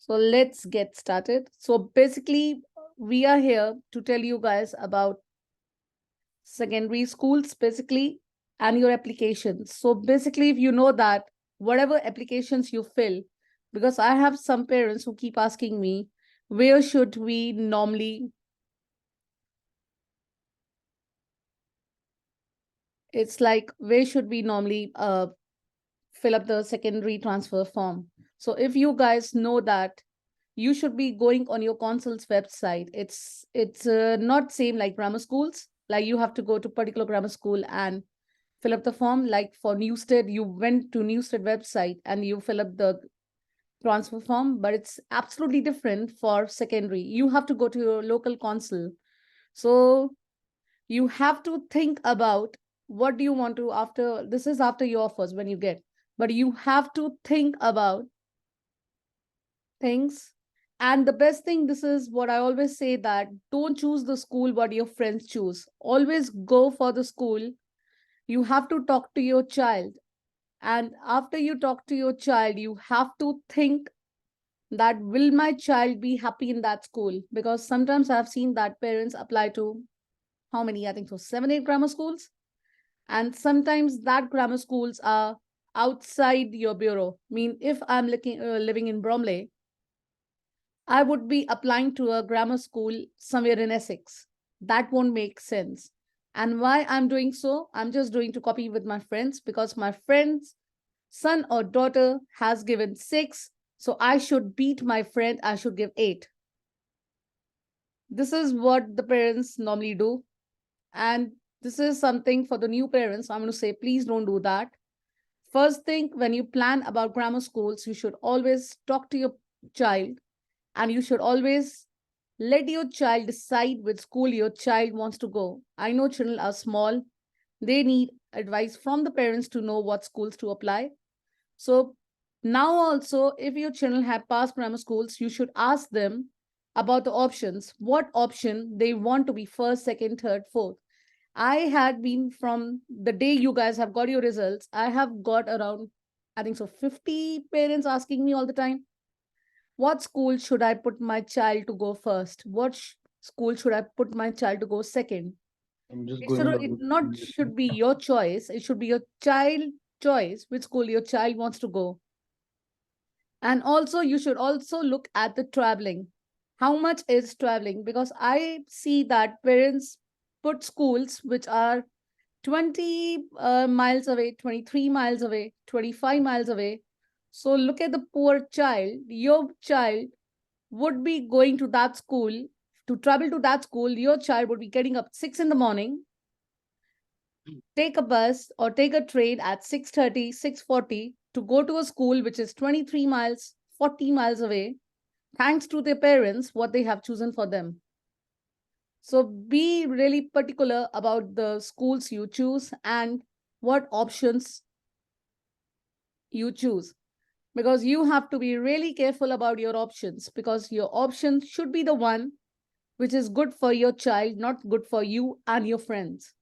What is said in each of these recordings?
So let's get started. So basically, we are here to tell you guys about secondary schools, basically, and your applications. So basically, if you know that whatever applications you fill, because I have some parents who keep asking me, where should we normally, it's like, where should we normally fill up the secondary transfer form? So if you guys know that you should be going on your consul's website. It's not same like grammar schools. Like you have to go to particular grammar school and fill up the form. Like for Newstead, you went to Newstead website and you fill up the transfer form. But it's absolutely different for secondary. You have to go to your local consul. So you have to think about what do you want to after. This is after your offers when you get. But you have to think about things. And the best thing, this is what I always say, that don't choose the school what your friends choose. Always go for the school. You have to talk to your child. And after you talk to your child, you have to think that will my child be happy in that school? Because sometimes I've seen that parents apply to how many? I think so, 7, 8 grammar schools. And sometimes that grammar schools are outside your bureau. I mean, if I'm living in Bromley, I would be applying to a grammar school somewhere in Essex. That won't make sense. And why I'm doing so? I'm just doing to copy with my friends because my friend's son or daughter has given 6. So I should beat my friend. I should give 8. This is what the parents normally do. And this is something for the new parents. I'm going to say, please don't do that. First thing, when you plan about grammar schools, you should always talk to your child and you should always let your child decide which school your child wants to go. I know children are small, they need advice from the parents to know what schools to apply. So now also, if your children have passed grammar schools, you should ask them about the options, what option they want to be first, second, third, fourth. I had been from the day you guys have got your results, I have got around, I think so, 50 parents asking me all the time, what school should I put my child to go first? What school should I put my child to go second? I'm just It going should on it a not should be your choice. It should be your child choice which school your child wants to go. And also you should also look at the traveling. How much is traveling? Because I see that parents put schools which are 20 miles away, 23 miles away, 25 miles away. So look at the poor child. Your child would be going to that school, to travel to that school. Your child would be getting up 6 in the morning, take a bus or take a train at 6:30, 6:40 to go to a school which is 23 miles, 40 miles away, thanks to their parents, what they have chosen for them. So be really particular about the schools you choose and what options you choose, because you have to be really careful about your options, because your option should be the one which is good for your child, not good for you and your friends.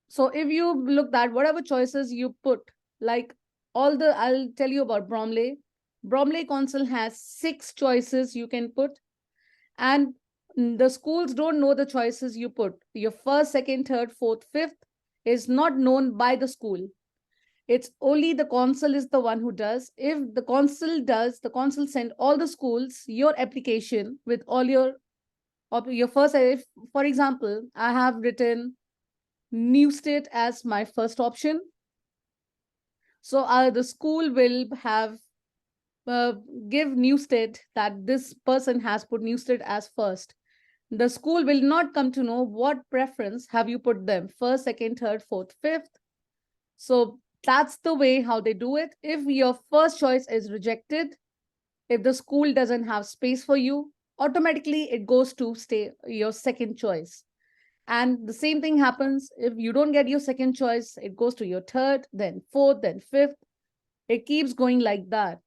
So if you look at whatever choices you put, like I'll tell you about Bromley. Bromley Council has 6 choices you can put, and the schools don't know the choices you put. Your first, second, third, fourth, fifth is not known by the school. It's only the council is the one who does. If the council does, the council send all the schools your application with all your first. If, for example, I have written Newstead as my first option, so the school will have uh, give Newstead that this person has put Newstead as first. The school will not come to know what preference have you put them first, second, third, fourth, fifth. So that's the way how they do it. If your first choice is rejected, if the school doesn't have space for you, automatically it goes to stay your second choice. And the same thing happens if you don't get your second choice, it goes to your third, then fourth, then fifth. It keeps going like that.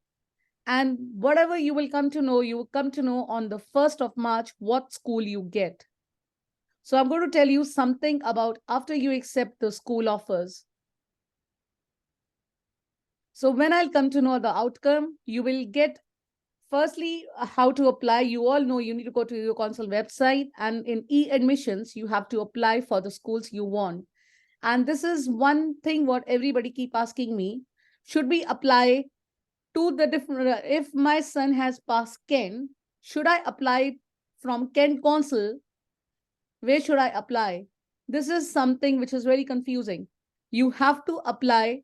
And whatever you will come to know, you will come to know on the 1st of March what school you get. So I'm going to tell you something about after you accept the school offers. So when I'll come to know the outcome, you will get firstly how to apply. You all know you need to go to your council website, and in e-admissions, you have to apply for the schools you want. And this is one thing what everybody keep asking me. Should we apply to the different, if my son has passed Kent, should I apply from Kent Council? Where should I apply? This is something which is very confusing. You have to apply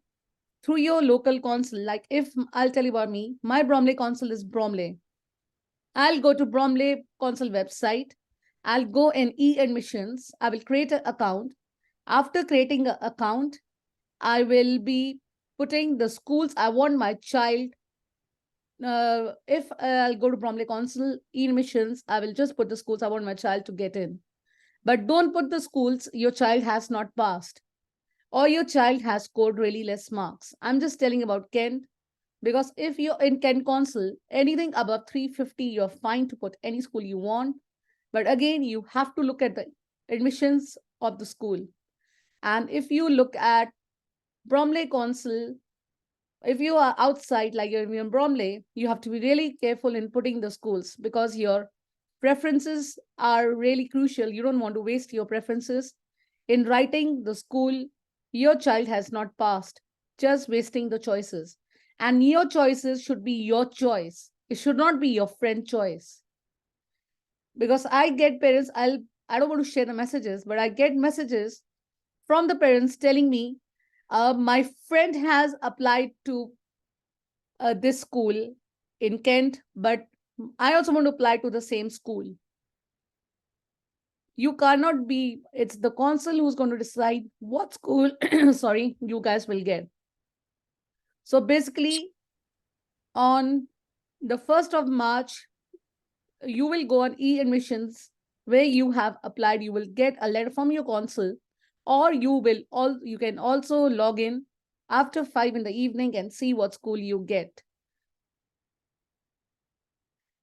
through your local council. Like if I'll tell you about me, my Bromley council is Bromley. I'll go to Bromley council website. I'll go in e-admissions. I will create an account. After creating an account, I will be putting the schools I want my child. If I'll go to Bromley Council e-admissions, I will just put the schools I want my child to get in. But don't put the schools your child has not passed or your child has scored really less marks. I'm just telling about Kent, because if you're in Kent Council, anything above 350, you're fine to put any school you want. But again, you have to look at the admissions of the school. And if you look at Bromley Council, if you are outside, like you're in Bromley, you have to be really careful in putting the schools, because your preferences are really crucial. You don't want to waste your preferences in writing the school your child has not passed, just wasting the choices. And your choices should be your choice. It should not be your friend choice. Because I get parents, I don't want to share the messages, but I get messages from the parents telling me, my friend has applied to this school in Kent, but I also want to apply to the same school. You cannot be, it's the council who's going to decide what school, sorry, you guys will get. So basically, on the 1st of March, you will go on e-admissions where you have applied. You will get a letter from your council, or you can also log in after 5 in the evening and see what school you get.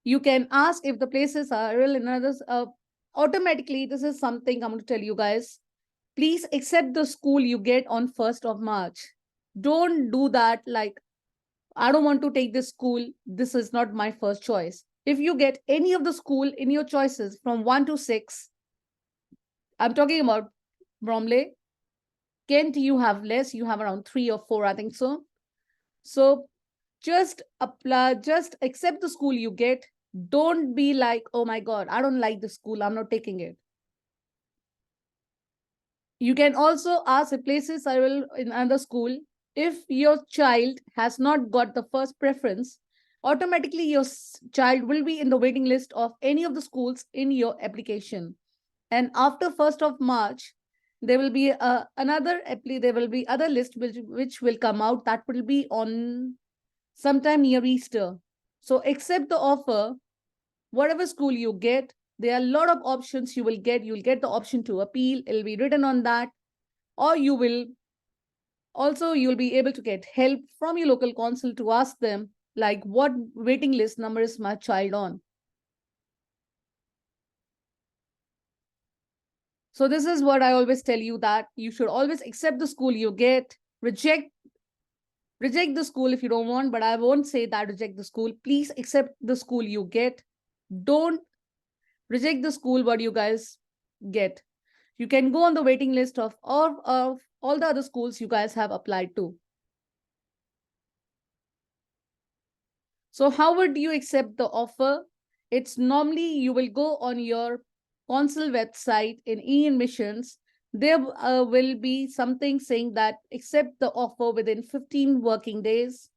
You can ask if the places are real in others. Automatically, this is something I'm going to tell you guys. Please accept the school you get on 1st of March. Don't do that like, I don't want to take this school. This is not my first choice. If you get any of the school in your choices from 1 to 6, I'm talking about Bromley, Kent, you have less, you have around 3 or 4, I think so. So just apply, just accept the school you get. Don't be like, oh my God, I don't like the school, I'm not taking it. You can also ask if places are in another school. If your child has not got the first preference, automatically your child will be in the waiting list of any of the schools in your application. And after 1st of March, there will be there will be other list which will come out, that will be on sometime near Easter. So accept the offer, whatever school you get. There are a lot of options you will get. You'll get the option to appeal, it'll be written on that, or you'll be able to get help from your local council to ask them like, what waiting list number is my child on. So this is what I always tell you, that you should always accept the school you get. Reject the school if you don't want, but I won't say that reject the school. Please accept the school you get. Don't reject the school what you guys get. You can go on the waiting list of all the other schools you guys have applied to. So how would you accept the offer? It's normally you will go on your council website in e-admissions. There will be something saying that accept the offer within 15 working days.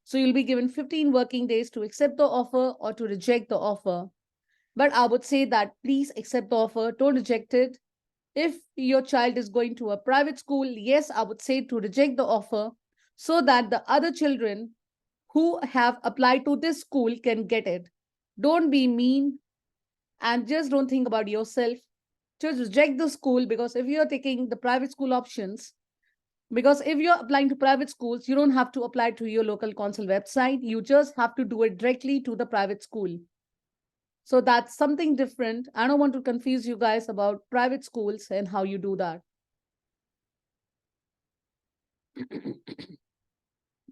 So you'll be given 15 working days to accept the offer or to reject the offer. But I would say that please accept the offer, don't reject it. If your child is going to a private school, yes, I would say to reject the offer so that the other children who have applied to this school can get it. Don't be mean and just don't think about yourself. Just reject the school, because if you're taking the private school options, because if you're applying to private schools, you don't have to apply to your local council website. You just have to do it directly to the private school. So that's something different. I don't want to confuse you guys about private schools and how you do that.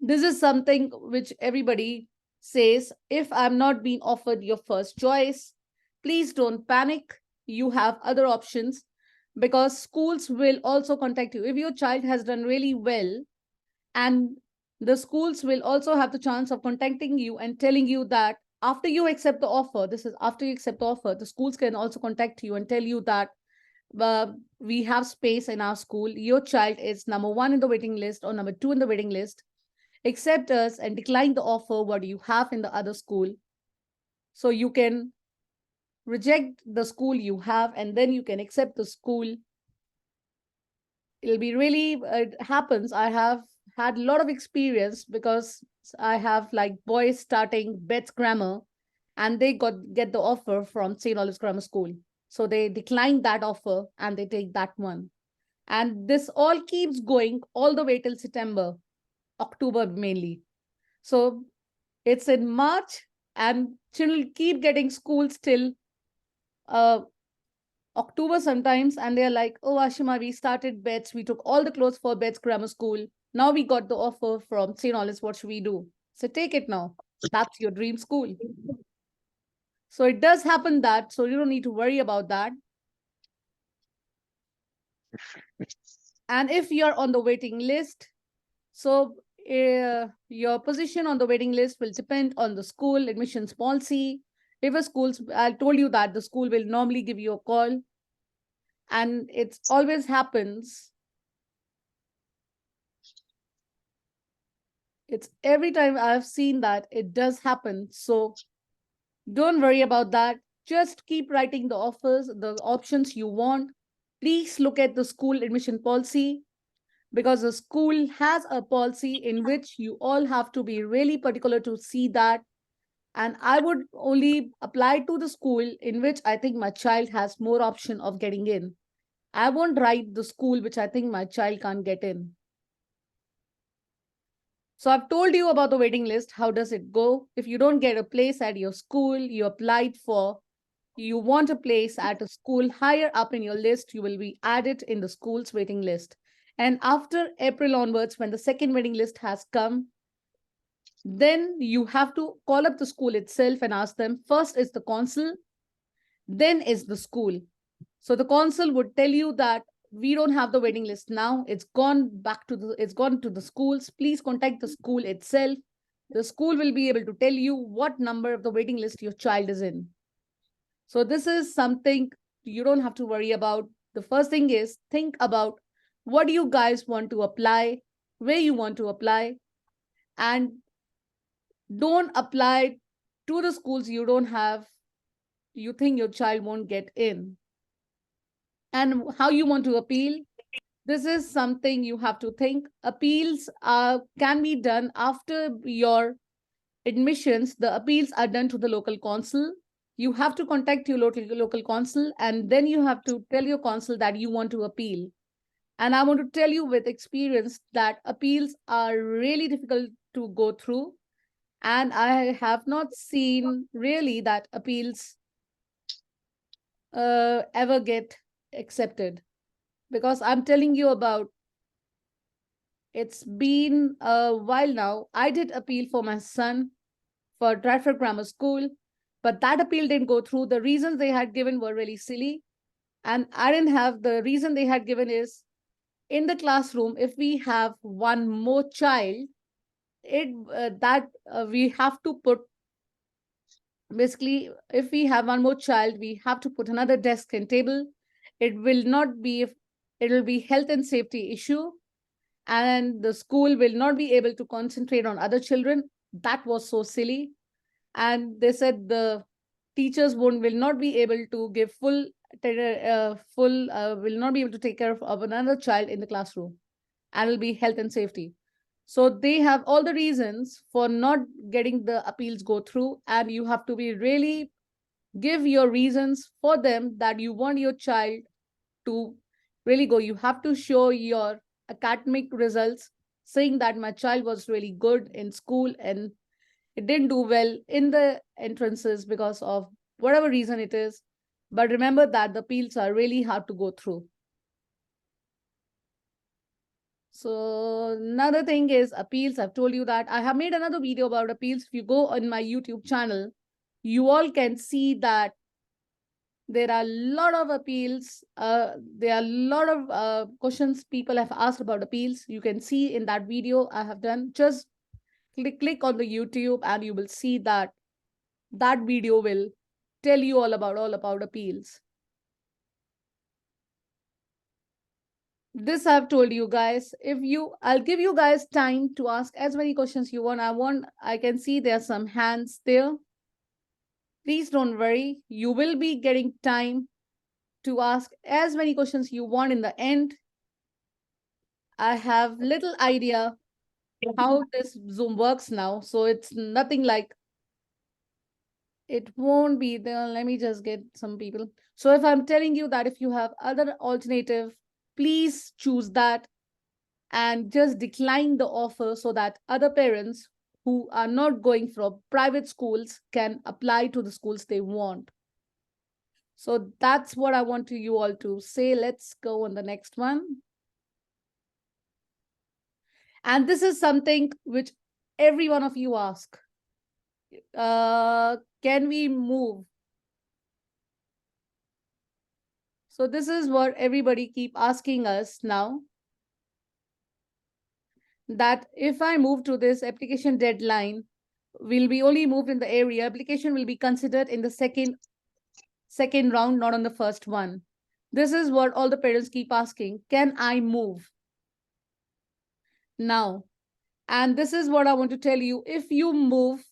This is something which everybody says, if I'm not being offered your first choice, please don't panic. You have other options, because schools will also contact you. If your child has done really well, and the schools will also have the chance of contacting you and telling you that after you accept the offer, this is after you accept the offer, the schools can also contact you and tell you that we have space in our school. Your child is number one in the waiting list or number two in the waiting list. Accept us and decline the offer what you have in the other school. So you can reject the school you have and then you can accept the school. It'll be really, it happens. I have had a lot of experience because I have like boys starting Betts Grammar and they get the offer from St. Olive's Grammar School. So they decline that offer and they take that one. And this all keeps going all the way till September, October mainly. So it's in March and children keep getting schools till uh, October sometimes, and they're like, "Oh, Ashima, we started Betts. We took all the clothes for Betts Grammar School. Now we got the offer from St. Olive's. What should we do?" So take it now. That's your dream school. So it does happen that, so you don't need to worry about that. And if you're on the waiting list, so your position on the waiting list will depend on the school admissions policy. If a school's, I told you that the school will normally give you a call, and it always happens. It's every time I've seen that it does happen. So don't worry about that. Just keep writing the offers, the options you want. Please look at the school admission policy, because the school has a policy in which you all have to be really particular to see that. And I would only apply to the school in which I think my child has more option of getting in. I won't write the school which I think my child can't get in. So I've told you about the waiting list. How does it go? If you don't get a place at your school, you applied for, you want a place at a school higher up in your list, you will be added in the school's waiting list. And after April onwards, when the second waiting list has come, then you have to call up the school itself and ask them. First is the council, then is the school. So the council would tell you that we don't have the waiting list now. It's gone to the schools. Please contact the school itself. The school will be able to tell you what number of the waiting list your child is in. So this is something you don't have to worry about. The first thing is think about what you guys want to apply, where you want to apply, and don't apply to the schools you think your child won't get in. And how you want to appeal, this is something you have to think. Appeals can be done after your admissions. The appeals are done to the local council. You have to contact your local council, and then you have to tell your council that you want to appeal. And I want to tell you with experience that appeals are really difficult to go through. And I have not seen really that appeals ever get accepted, because I'm telling you about, it's been a while now. I did appeal for my son for Bradford Grammar School, but that appeal didn't go through. The reasons they had given were really silly. And I didn't have, the reason they had given is, in the classroom, if we have one more child, we have to put, basically, if we have one more child, we have to put another desk and table. It will not be, it will be health and safety issue, and the school will not be able to concentrate on other children. That was so silly. And they said the teachers will not be able to give will not be able to take care of another child in the classroom, and will be health and safety. So they have all the reasons for not getting the appeals go through, and you have to be really give your reasons for them that you want your child to really go. You have to show your academic results saying that my child was really good in school and it didn't do well in the entrances because of whatever reason it is. But remember that the appeals are really hard to go through. So another thing is appeals. I've told you that. I have made another video about appeals. If you go on my YouTube channel, you all can see that there are a lot of appeals. There are a lot of questions people have asked about appeals. You can see in that video I have done. Just click on the YouTube and you will see that that video will tell you all about appeals. This I've told you guys. I'll give you guys time to ask as many questions you want. I can see there are some hands there. Please don't worry. You will be getting time to ask as many questions you want in the end. I have little idea how this Zoom works now. So it's nothing like it won't be there. Let me just get some people. So if I'm telling you that if you have other alternative, please choose that and just decline the offer so that other parents who are not going for private schools can apply to the schools they want. So that's what I want to you all to say. Let's go on the next one. And this is something which every one of you ask. Can we move? So this is what everybody keep asking us now. That if I move to this application deadline, will be only moved in the area. Application will be considered in the second round, not on the first one. This is what all the parents keep asking. Can I move now? And this is what I want to tell you. If you move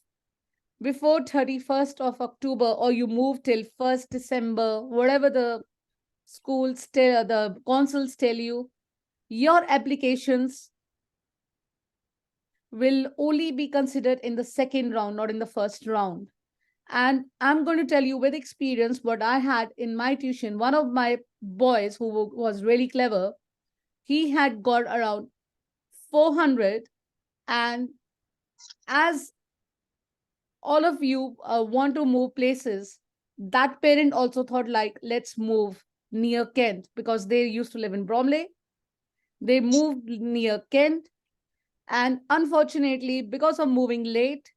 before 31st of October or you move till 1st December, whatever the schools tell, the consuls tell you, your applications will only be considered in the second round, not in the first round. And I'm going to tell you with experience what I had in my tuition. One of my boys who was really clever, he had got around 400. And as all of you want to move places, that parent also thought like, let's move near Kent because they used to live in Bromley. They moved near Kent. And unfortunately, because of moving late,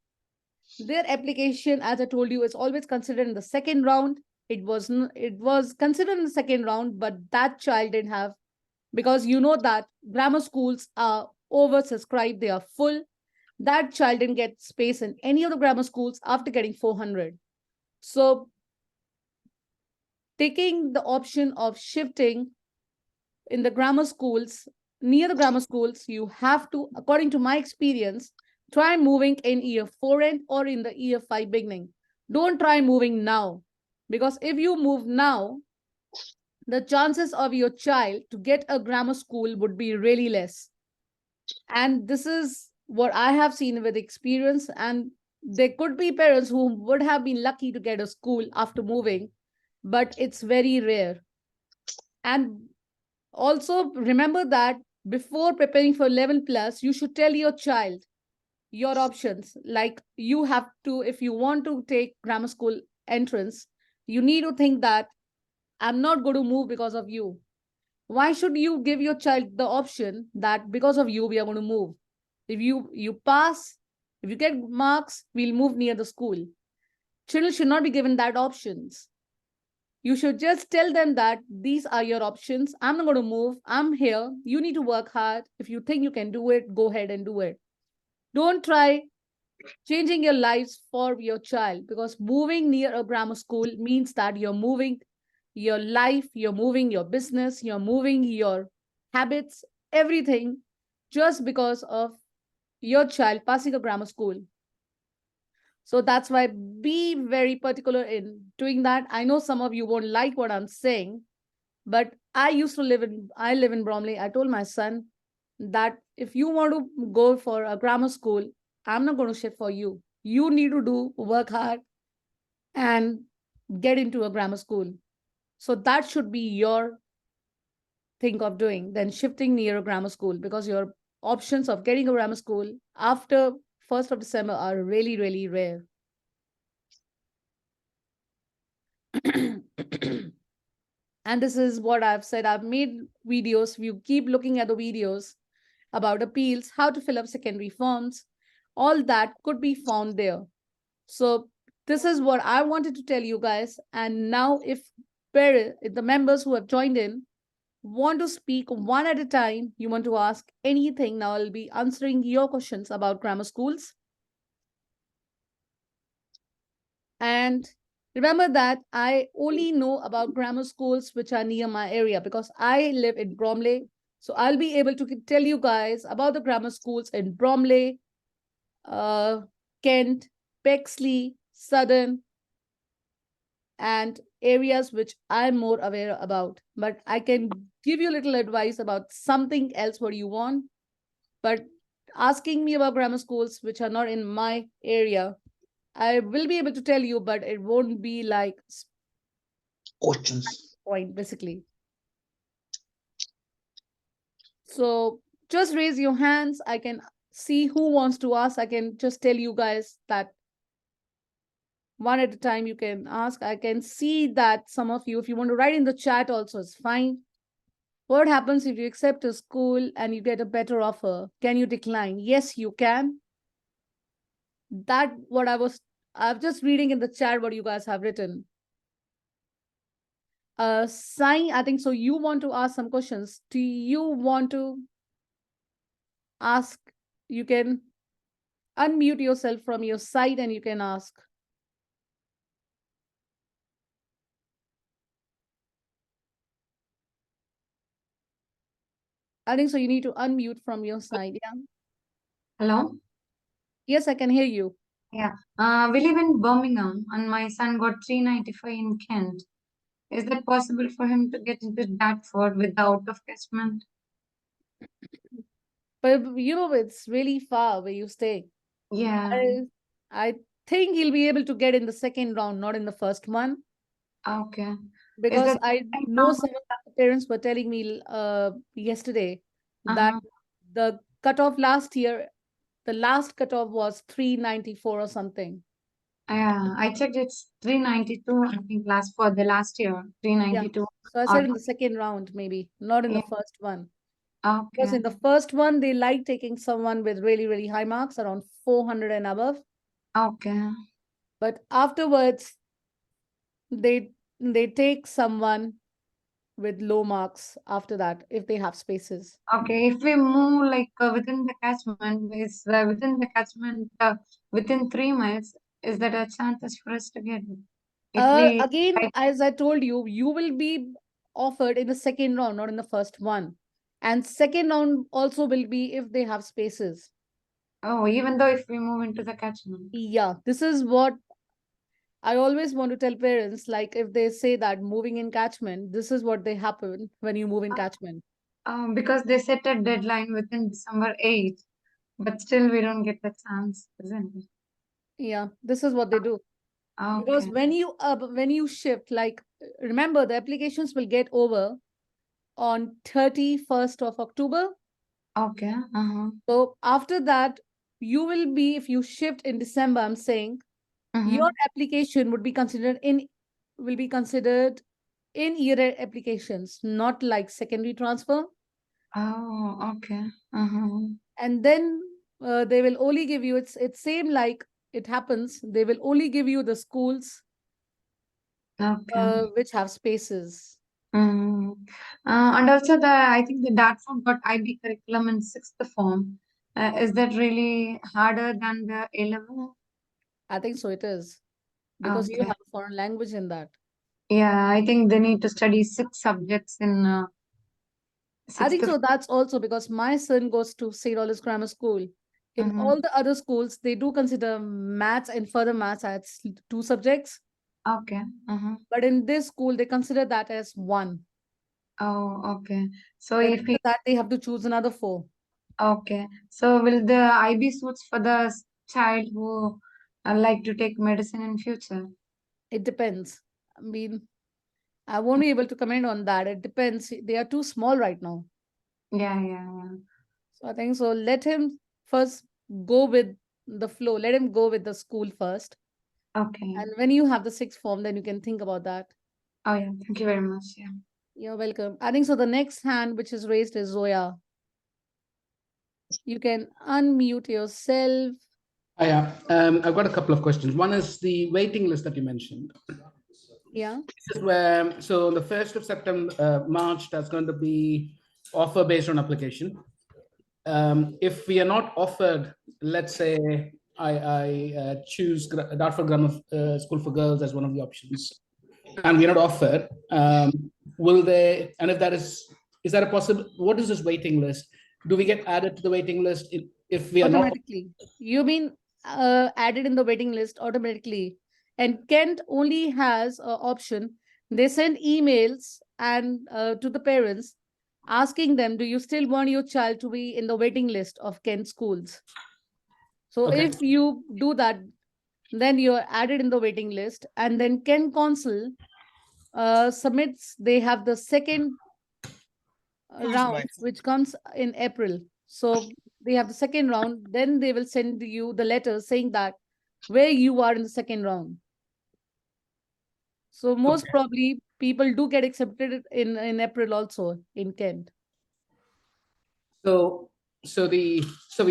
their application, as I told you, is always considered in the second round. It was considered in the second round, but that child didn't have, because you know that grammar schools are oversubscribed, they are full. That child didn't get space in any of the grammar schools after getting 400. So taking the option of shifting in the grammar schools, near the grammar schools, you have to, according to my experience, try moving in year 4 end or in the year 5 beginning. Don't try moving now, because if you move now, the chances of your child to get a grammar school would be really less. And this is what I have seen with experience. And there could be parents who would have been lucky to get a school after moving, but it's very rare. And also remember that before preparing for 11 plus, you should tell your child your options. Like, you have to, if you want to take grammar school entrance, you need to think that I'm not going to move because of you. Why should you give your child the option that because of you we are going to move? If you pass, if you get marks, we'll move near the school. Children should not be given that options. You should just tell them that these are your options. I'm not going to move. I'm here. You need to work hard. If you think you can do it, go ahead and do it. Don't try changing your lives for your child, because moving near a grammar school means that you're moving your life, you're moving your business, you're moving your habits, everything, just because of your child passing a grammar school. So that's why be very particular in doing that. I know some of you won't like what I'm saying, but I live in Bromley. I told my son that if you want to go for a grammar school, I'm not going to shift for you. You need to do work hard and get into a grammar school. So that should be your think of doing, then shifting near a grammar school, because your options of getting a grammar school after 1st of December are really, really rare. And this is what I've said. I've made videos. You keep looking at the videos. about appeals, how to fill up secondary forms. All that could be found there. So this is what I wanted to tell you guys. And now if the members who have joined in want to speak one at a time, you want to ask anything, now I'll be answering your questions about grammar schools. And remember that I only know about grammar schools which are near my area because I live in Bromley. So I'll be able to tell you guys about the grammar schools in Bromley, Kent, Bexley, Southern, and areas which I'm more aware about. But I can give you a little advice about something else what you want. But asking me about grammar schools which are not in my area, I will be able to tell you, but it won't be like Questions. point basically. So just raise your hands. I can see who wants to ask. I can just tell you guys that one at a time you can ask. I can see that some of you, if you want to write in the chat also, it's fine. What happens if you accept a school and you get a better offer? Can you decline? Yes, you can. That what I'm just reading in the chat what you guys have written. Sai, I think so. You want to ask some questions. Do you want to ask? You can unmute yourself from your side and you can ask. I think so. You need to unmute from your side. Yeah. Hello? Yes, I can hear you. Yeah. We live in Birmingham and my son got 395 in Kent. Is that possible for him to get into Dartford with the out of catchment? But you know, it's really far where you stay. Yeah. I think he'll be able to get in the second round, not in the first one. Okay. Is Because that I know some of the parents were telling me yesterday that uh-huh. the cutoff last year, the last cutoff was 394 or something. Yeah, I checked it's 392, I think last for the last year, Yeah. 392. So I said in the second round, maybe, not in the Yeah. first one. Because Okay. in the first one, they like taking someone with really, really high marks, around 400 and above. Okay. But afterwards, they they take someone with low marks after that if they have spaces. Okay. If we move like within the catchment, is within the catchment within 3 miles, is that a chances for us to get it? If we Again, like, as I told you, you will be offered in the second round, not in the first one. And second round also will be if they have spaces. oh, even though if we move into the catchment. Yeah, this is what I always want to tell parents. Like if they say that moving in catchment, this is what they happen when you move in catchment. Because they set a deadline within December 8th, but still we don't get the chance, isn't it? Yeah, this is what they do. Because Okay. when you shift, like remember the applications will get over on 31st of October. Okay. Uh-huh. So after that, you will be, if you shift in December, I'm saying Uh-huh. your application would be considered in will be considered in year applications, not like secondary transfer. Oh, okay. Uh-huh. And then they will only give you it's same like it happens. They will only give you the schools Okay. which have spaces. Mm. And also I think the Dartford got IB curriculum in sixth form. Is that really harder than the A level? I think so. It is because you Okay. have a foreign language in that. Yeah, I think they need to study 6 subjects in I sixth. think so. That's also because my son goes to St. Olive's Grammar School. In Mm-hmm. all the other schools, they do consider maths and further maths as two subjects. Okay. Uh-huh. But in this school, they consider that as one. Oh, okay. So Then if after we that, they have to choose another four. okay. So will the IB suits for the child who like to take medicine in future? It depends. I mean, I won't be able to comment on that. It depends. They are too small right now. Yeah, yeah, So I think so. Let him first go with the flow. Let him go with the school first. yeah. Okay. And when you have the sixth form, then you can think about that. Oh yeah, thank you very much. Yeah. You're welcome. I think so. The next hand which is raised is Zoya. You can unmute yourself. Yeah, I've got a couple of questions. One is the waiting list that you mentioned. Yeah. This is where, so on the 1st of September, March, that's going to be offer based on application. If we are not offered, let's say I choose Dartford Grammar School for Girls as one of the options, and we're not offered, will they, and if that is that a possible, what is this waiting list? Do we get added to the waiting list if we are not? Automatically. You mean added in the waiting list automatically. And Kent only has an option. They send emails and to the parents asking them, do you still want your child to be in the waiting list of Kent schools? So Okay. if you do that, then you're added in the waiting list. And then Kent Council submits, they have the second round, which comes in April. So they have the second round, then they will send you the letter saying that where you are in the second round. So most Okay. probably people do get accepted in April also in Kent. So we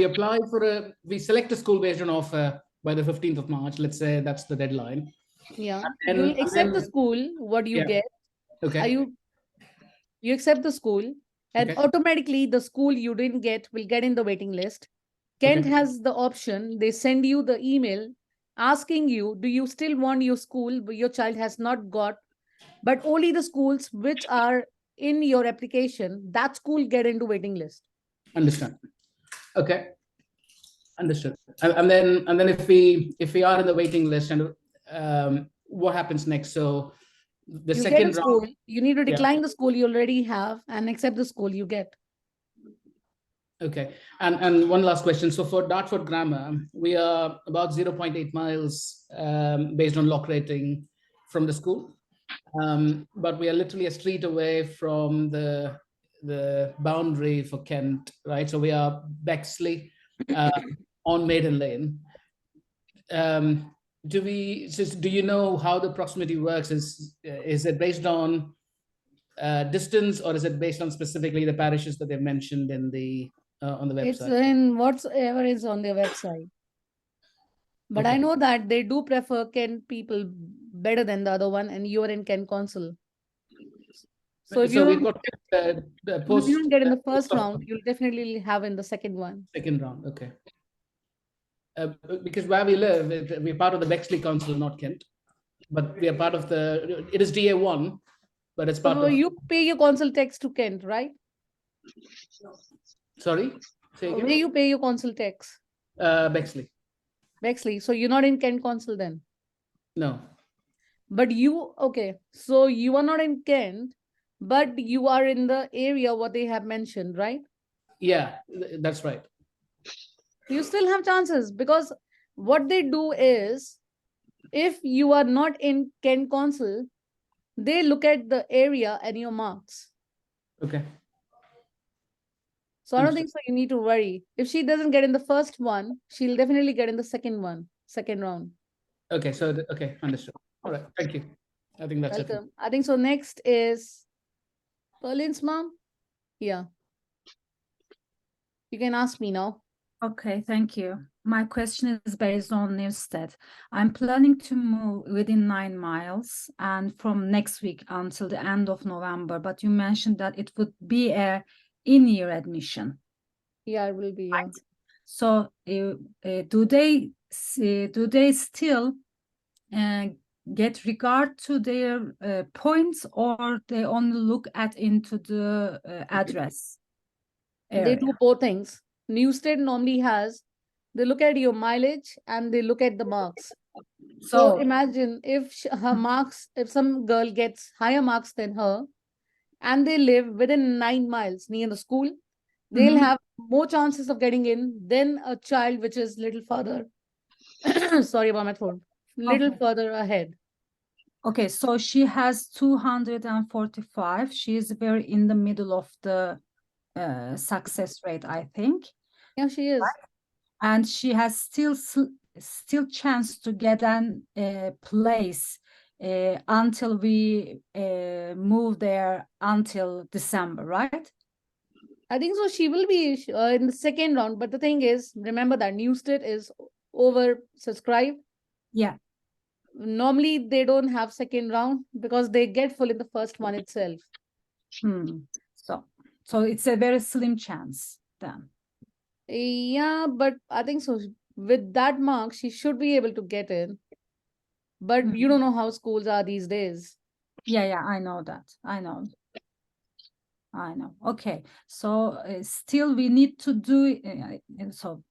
apply for we select a school based on offer by the 15th of March. Let's say that's the deadline. Yeah. And You'll and accept the then- school, what you Yeah. get. Okay. Are you accept the school, and Okay. automatically the school you didn't get will get in the waiting list. Kent Okay. has the option, they send you the email asking you, do you still want your school your child has not got, but only the schools which are in your application, that school get into waiting list. Understand. Okay. Understood. And then if we are in the waiting list, and what happens next? So the You get a second round. school, you need to Yeah. decline the school you already have and accept the school you get. Okay. And one last question. So for Dartford Grammar, we are about 0.8 miles based on lock rating from the school. But we are literally a street away from the boundary for Kent, right? So we are Bexley on Maiden Lane. Do you know how the proximity works? Is it based on distance, or is it based on specifically the parishes that they've mentioned in the on the It's website? in whatever is on their website. But I Okay. know that they do prefer Kent people better than the other one, and you are in Kent Council. So if you we've don't, got the if post you don't get in the first post of round, you'll definitely have in the second one. second round. Okay. Because where we live, we're part of the Bexley Council, not Kent, but we are part of it is DA1, but it's part So of, you pay your council tax to Kent, right? sorry, say Where again. you pay your council tax? Bexley. Bexley. So you're not in Kent Council then. No. But you, okay. So you are not in Kent, but you are in the area what they have mentioned, right? Yeah, that's right. You still have chances, because what they do is, if you are not in Kent Council, they look at the area and your marks. Okay. So I don't Understood. think so you need to worry. If she doesn't get in the first one, she'll definitely get in the second one, second round. Okay. So okay, understood. All right. Thank you. I think that's it. Welcome. I think so. Next is Berlin's mom. Yeah. You can ask me now. Okay, thank you. My question is based on Newstead. I'm planning to move within 9 miles and from next week until the end of November, but you mentioned that it would be a in-year admission. Yeah, it will be. Yeah. Right. So do they still get regard to their points, or they only look at into the address They area? do both things. Newstead normally has, they look at your mileage and they look at the marks. So imagine if her marks, if some girl gets higher marks than her and they live within 9 miles near the school, they'll Mhm. have more chances of getting in than a child which is little further. Sorry about my throat. Little Okay. further ahead. Okay, so she has 245. She is very in the middle of the success rate, I think. Yeah, she is. And she has still chance to get an place until we move there until December, right? I think so. She will be in the second round. But the thing is, remember that Newstead is oversubscribed. Yeah. Normally, they don't have second round because they get full in the first one itself. So it's a very slim chance then. Yeah, but I think so. With that mark, she should be able to get in. But you don't know how schools are these days. Yeah, I know that. I know. Okay, so still we need to do so.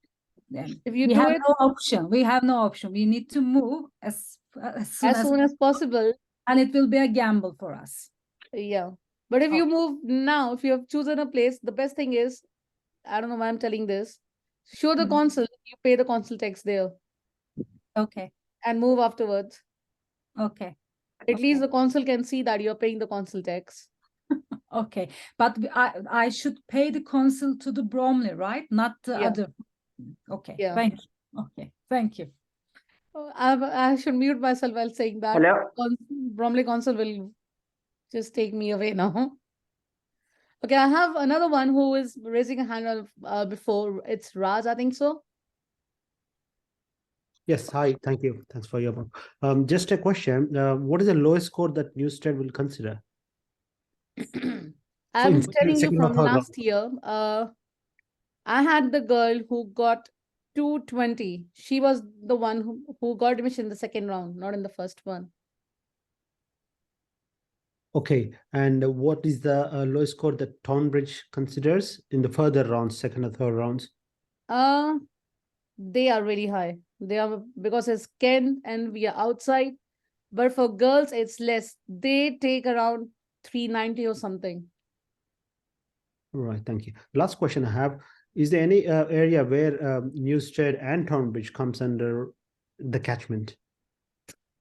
If you we do have it no option. We have no option. We need to move as soon as possible. And it will be a gamble for us. Yeah. But if you move now, if you have chosen a place, the best thing is, I don't know why I'm telling this, show the consul, you pay the consul tax there. Okay. And move afterwards. Okay. At least the consul can see that you're paying the consul tax. Okay. But I should pay the consul to the Bromley, right? Not the other. Okay. Yeah. Thank you. Okay. Thank you. I should mute myself while saying that. Hello? Bromley consul will just take me away now. Okay, I have another one who is raising a hand before. It's Raj, I think so. Yes, hi, thank you. Thanks for your work. Just a question. What is the lowest score that Newstead will consider? I was in telling you second or from third round. last year. I had the girl who got 220. She was the one who got admission in the second round, not in the first one. Okay, and what is the lowest score that Tonbridge considers in the further rounds, second or third rounds? They are really high. They are because it's Kent and we are outside. But for girls, it's less. They take around 390 or something. Right, thank you. Last question I have, is there any area where Newstead and Tonbridge comes under the catchment?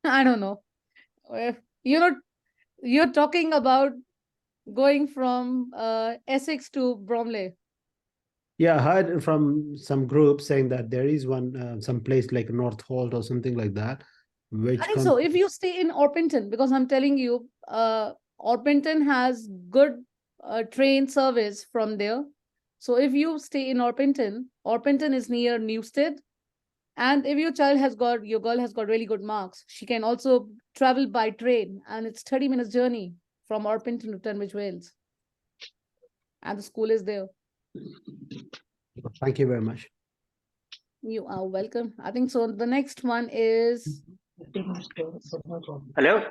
I don't know. You're talking about going from Essex to Bromley. Yeah, I heard from some groups saying that there is one, some place like North Holt or something like that. Which I think so. If you stay in Orpington, because I'm telling you, Orpington has good train service from there. So if you stay in Orpington, Orpington is near Newstead. And if your girl has got really good marks, she can also travel by train. And it's 30 minutes journey from Orpington to Tunbridge Wells. And the school is there. Thank you very much. You are welcome. I think so. The next one is Hello?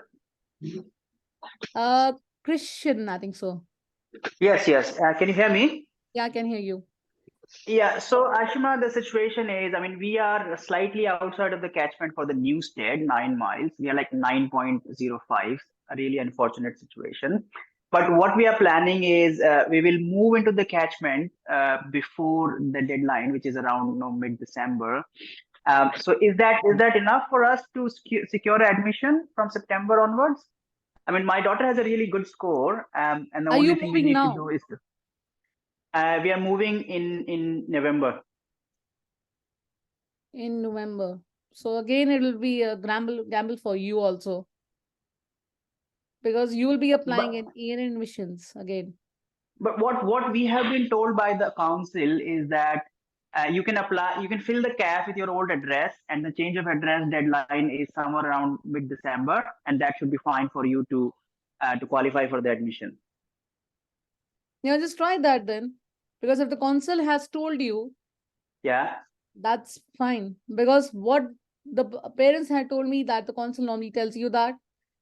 Christian, I think so. Yes. Can you hear me? Yeah, I can hear you. Yeah, so Ashima, the situation is, I mean, we are slightly outside of the catchment for the Newstead, 9 miles. We are like 9.05, a really unfortunate situation. But what we are planning is we will move into the catchment before the deadline, which is around mid-December. So is that enough for us to secure admission from September onwards? I mean, my daughter has a really good score, and the only thing we need to do is we are moving in November. In November. So again, it will be a gamble for you also. Because you will be applying in year admissions again. But what we have been told by the council is that you can apply, you can fill the CAF with your old address, and the change of address deadline is somewhere around mid-December, and that should be fine for you to qualify for the admission. Yeah, just try that then. Because if the council has told you, yeah, that's fine. Because what the parents had told me that the council normally tells you that.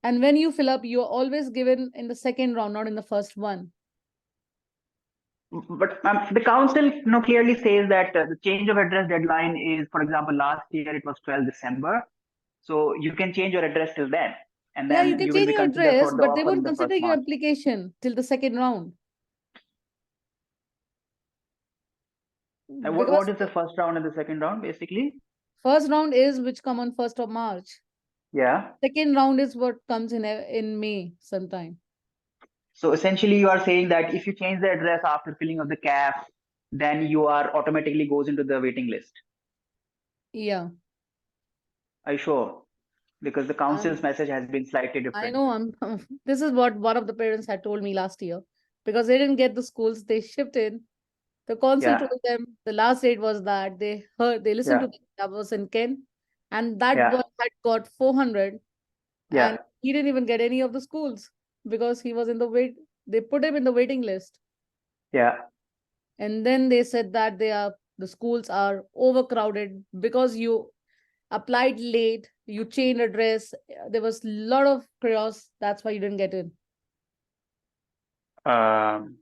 And when you fill up, you're always given in the second round, not in the first one. But the council clearly says that the change of address deadline is, for example, last year it was 12 December. So you can change your address till then. And then you can change your address, but they won't consider your month. application till the second round. What is the first round and the second round, basically? First round is which come on 1st of March. Yeah. Second round is what comes in May sometime. So essentially you are saying that if you change the address after filling of the CAF, then you are automatically goes into the waiting list. Yeah. Are you sure? Because the council's message has been slightly different. I know. This is what one of the parents had told me last year. Because they didn't get the schools, they shifted The consul Yeah. told them the last date was that they listened Yeah. to that was in Ken, and that Yeah. boy had got 400, Yeah. and he didn't even get any of the schools because he was in the wait. They put him in the waiting list, Yeah. and then they said that the schools are overcrowded because you applied late, you changed address. There was a lot of chaos. That's why you didn't get in. Um,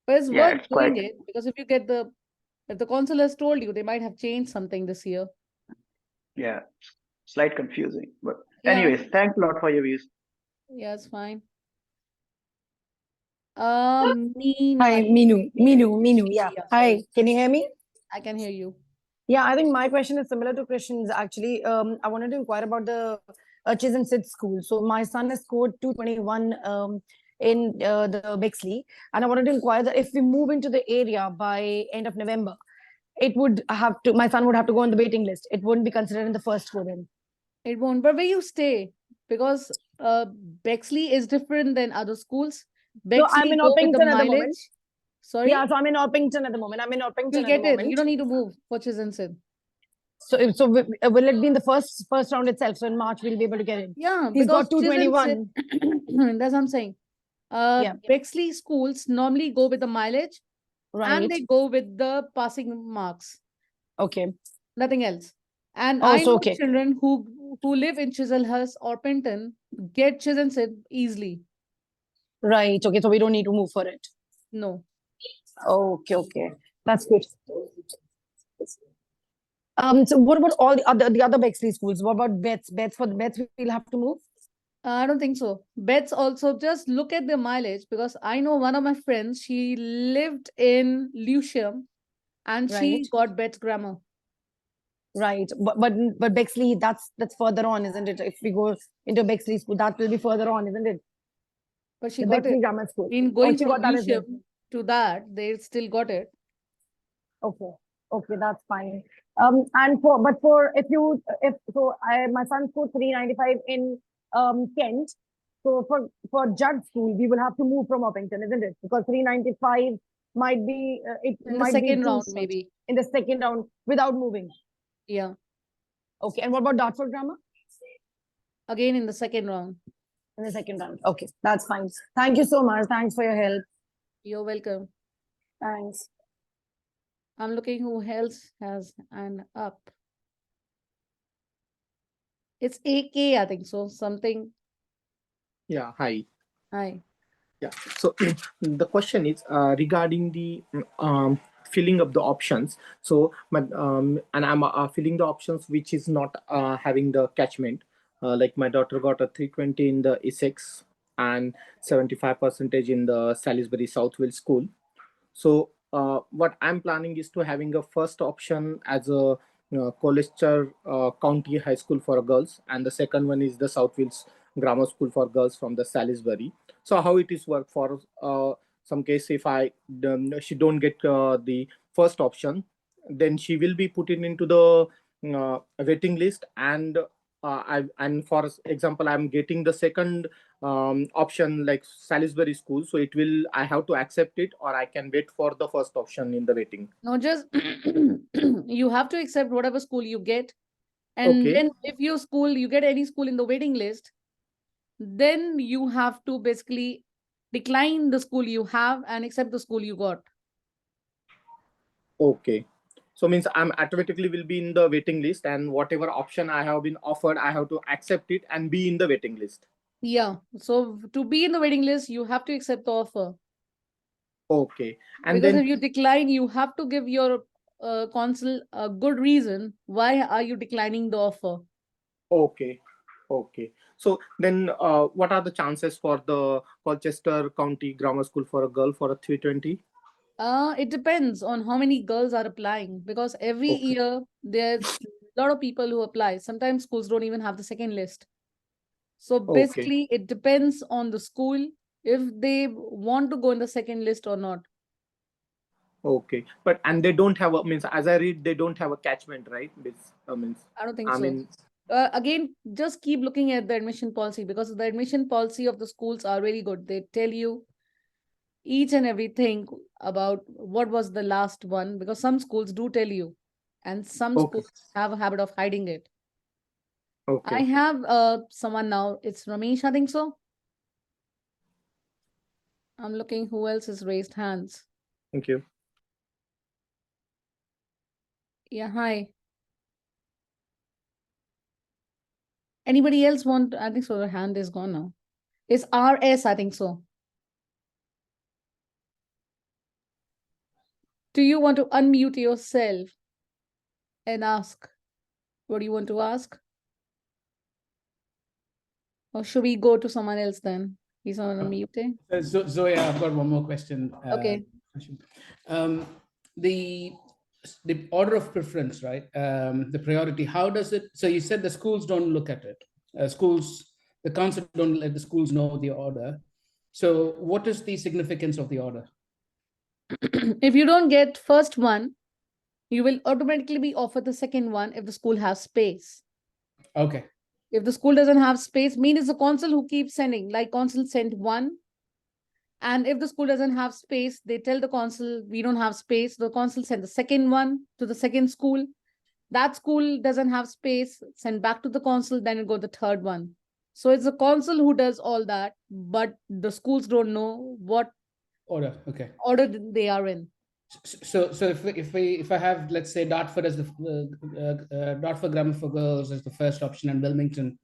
But it's yeah, worth it's doing quite, it because if the consul has told you, they might have changed something this year. yeah, slight confusing. But Yeah. anyways, thanks a lot for your views. Yeah, it's fine. Hi, Meena, Minu. Yeah. Yeah, Hi, sorry. can you hear me? I can hear you. Yeah, I think my question is similar to Christian's actually. I wanted to inquire about the Chis and Sid school. So my son has scored 221 in the Bexley, and I wanted to inquire that if we move into the area by end of November, my son would have to go on the waiting list. It wouldn't be considered in the first school then. It won't. But where you stay, because Bexley is different than other schools. Bexley I'm in go with the Orpington at the moment. mileage. Sorry, Yeah, so I'm in Orpington at the moment. you'll get in. You don't need to move for Chisensid. So will it be in the first round itself? So in March we'll be able to get in. Yeah, He's because got 221. That's what I'm saying. Yeah. Bexley schools normally go with the mileage and Right. they go with the passing marks. Okay. Nothing else. And Oh, I so know okay. children who live in Chiselhurst or Pinton get Chisensid easily. Right. Okay. So we don't need to move for it. No. Okay. That's good. So what about all the other Bexley schools? What about Bets? For the Bets, we'll have to move? I don't think so. Bets also just look at the mileage because I know one of my friends, she lived in Lewisham and she Right. got Bets grammar. Right. But Bexley, that's further on, isn't it? If we go into Bexley school, that will be further on, isn't it? But she The got Bexley it. Grammar School. In going she from got that as well. Lewisham to that, they still got it. Okay, that's fine. And my son scored 395 in Kent. So for Judd School, we will have to move from Orpington, isn't it? Because 395 might be In the might be second too round, short maybe. in the second round without moving. Yeah. Okay, and what about Dartford Grammar? Again in the second round. In the second round. Okay, that's fine. Thank you so much. Thanks for your help. You're welcome. Thanks. I'm looking who else has an up. It's AK, I think so. Something. Yeah, hi. Hi. Yeah, so the question is regarding the filling up the options. So, and I'm filling the options which is not having the catchment. Like my daughter got a 320 in the Essex and 75% in the Salisbury Southwell School. So what I'm planning is to having a first option as a Colchester County High School for girls, and the second one is the South Wales Grammar School for girls from the Salisbury. So how it is work for some case if she don't get the first option, then she will be put into the waiting list, and for example, I'm getting the second option like Salisbury School, so I have to accept it, or I can wait for the first option in the waiting. No, just you have to accept whatever school you get. And Okay. then if you get any school in the waiting list, then you have to basically decline the school you have and accept the school you got. Okay. So means I'm automatically will be in the waiting list, and whatever option I have been offered, I have to accept it and be in the waiting list. Yeah. So to be in the waiting list, you have to accept the offer. Okay. And because then if you decline, you have to give your consul a good reason. Why are you declining the offer? Okay. So then what are the chances for the Colchester County Grammar School for a girl for a 320? It depends on how many girls are applying, because every Okay. year there's a lot of people who apply. Sometimes schools don't even have the second list. So basically, it depends on the school if they want to go in the second list or not. Okay, but and they don't have means as I read, they don't have a catchment, right? I don't think so. Again, just keep looking at the admission policy, because the admission policy of the schools are really good. They tell you each and everything about what was the last one, because some schools do tell you, and some Okay. schools have a habit of hiding it. I Okay. have someone now. It's Ramesh, I think so. I'm looking who else has raised hands. Thank you. Yeah, hi. Anybody else want? I think so. The hand is gone now. It's RS, I think so. Do you want to unmute yourself and ask? What do you want to ask? Or should we go to someone else then? He's on unmuting. Zoya, I've got one more question. Okay. Um, the order of preference, right? The priority. How does it? So you said the schools don't look at it. The council don't let the schools know the order. So what is the significance of the order? If you don't get first one, you will automatically be offered the second one if the school has space. Okay. If the school doesn't have space, mean it's the council who keeps sending, like council sent one. And if the school doesn't have space, they tell the council, we don't have space. The council send the second one to the second school. That school doesn't have space, send back to the council, then it go the third one. So it's the council who does all that, but the schools don't know what Order. Okay. order they are in. So if I have, let's say, Dartford as the Dartford Grammar for Girls as the first option and Wilmington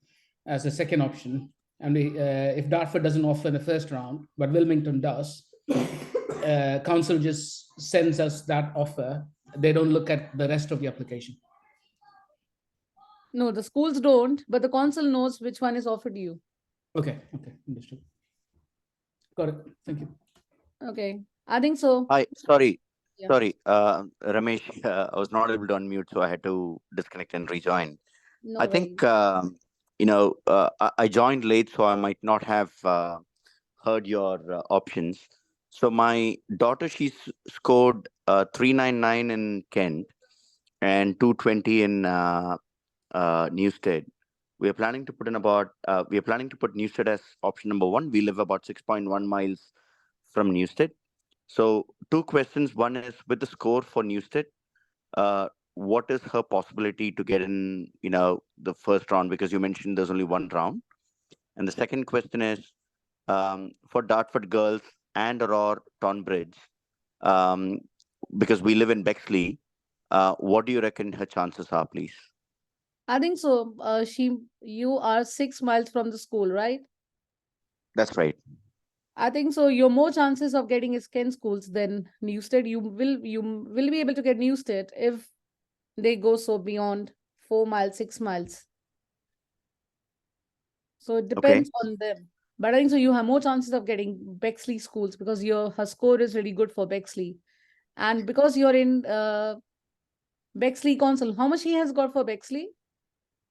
as the second option, and if Dartford doesn't offer in the first round, but Wilmington does, council just sends us that offer. They don't look at the rest of the application. No, the schools don't, but the council knows which one is offered you. Okay. Okay. Understood. Got it. Thank you. Okay, I think so. Hi, sorry, Yeah. sorry, Ramesh, I was not able to unmute, so I had to disconnect and rejoin. No I worries. think, I joined late, so I might not have heard your options. So my daughter, she's scored 399 in Kent and 220 in Newstead. We are planning to put Newstead as option number one. We live about 6.1 miles from Newstead. So two questions. One is, with the score for Newstead, what is her possibility to get in, the first round? Because you mentioned there's only one round. And the second question is, for Dartford Girls and or Tonbridge, because we live in Bexley, what do you reckon her chances are, please? I think so. You are 6 miles from the school, right? That's right. I think so. You're more chances of getting is Kent schools than Newstead. You will be able to get Newstead if they go so beyond 4 miles, 6 miles. So it depends on them. But I think so you have more chances of getting Bexley schools because her score is really good for Bexley. And because you're in Bexley Council, how much she has got for Bexley?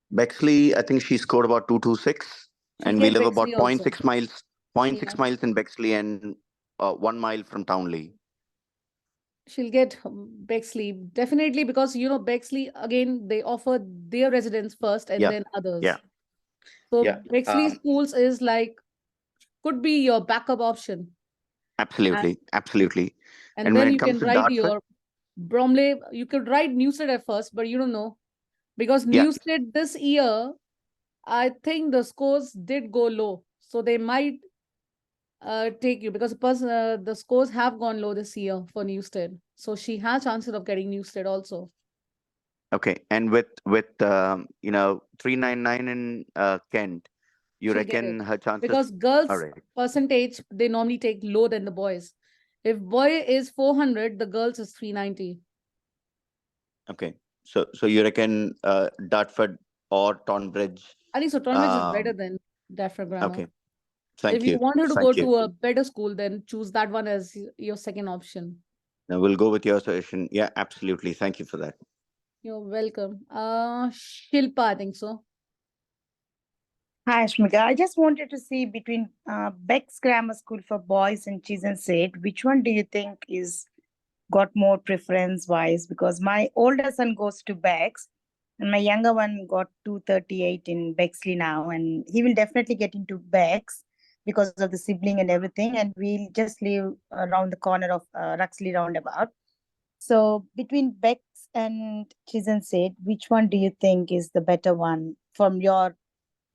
Bexley, I think she scored about 226, and we live about 0.6 miles, 0.6 miles in Bexley and 1 mile from Townley. She'll get Bexley definitely, because Bexley, again, they offer their residents first and then others. Yeah. So Yeah. Bexley schools is could be your backup option. Absolutely, absolutely. And then you can write your Bromley. You could write Newstead at first, but you don't know, because Newstead this year, I think the scores did go low, so they might take you, because the scores have gone low this year for Newstead, so she has chances of getting Newstead also. Okay, and with 399 in Kent, you reckon her chances? Because girls percentage, they normally take lower than the boys. If boy is 400, the girls is 390. Okay, so you reckon Dartford or Tonbridge? I think so. Tonbridge is better than Dartford Grammar. Okay, thank you. If you want her to go to a better school, then choose that one as your second option. Now we'll go with your suggestion. Yeah, absolutely. Thank you for that. You're welcome. Shilpa, I think so. Hi, Ashmika. I just wanted to see between Beck's Grammar School for Boys and Cheese-and-Said, which one do you think is got more preference-wise? Because my older son goes to Beck's, and my younger one got 238 in Bexley now, and he will definitely get into Beck's. because of the sibling and everything, and we'll just live around the corner of Ruxley roundabout. So between Bex and Chisenset, which one do you think is the better one from your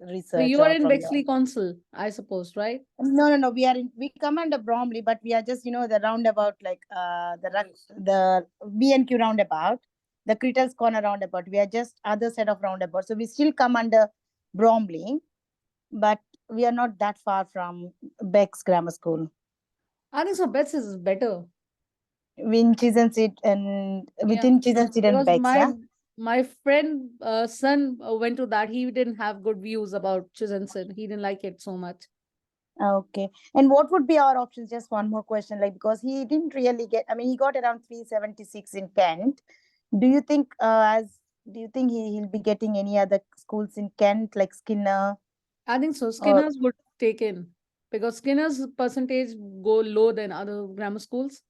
So research? you are or in from Bexley your... Council, I suppose, right? No. We come under Bromley, but we are just, the roundabout, like the B&Q roundabout, the Critters Corner roundabout. We are just other side of roundabout. So we still come under Bromley, but we are not that far from Beck's Grammar School. I think so. Bex is better. Within Chisenset and Because Beck's, yeah? my friend son went to that. He didn't have good views about Chisenset. He didn't like it so much. Okay. And what would be our options? Just one more question, like, because he didn't really get, he got around 376 in Kent. Do you think he'll be getting any other schools in Kent, like Skinner? I think so. Skinner's would take in because Skinner's percentage go low than other grammar schools.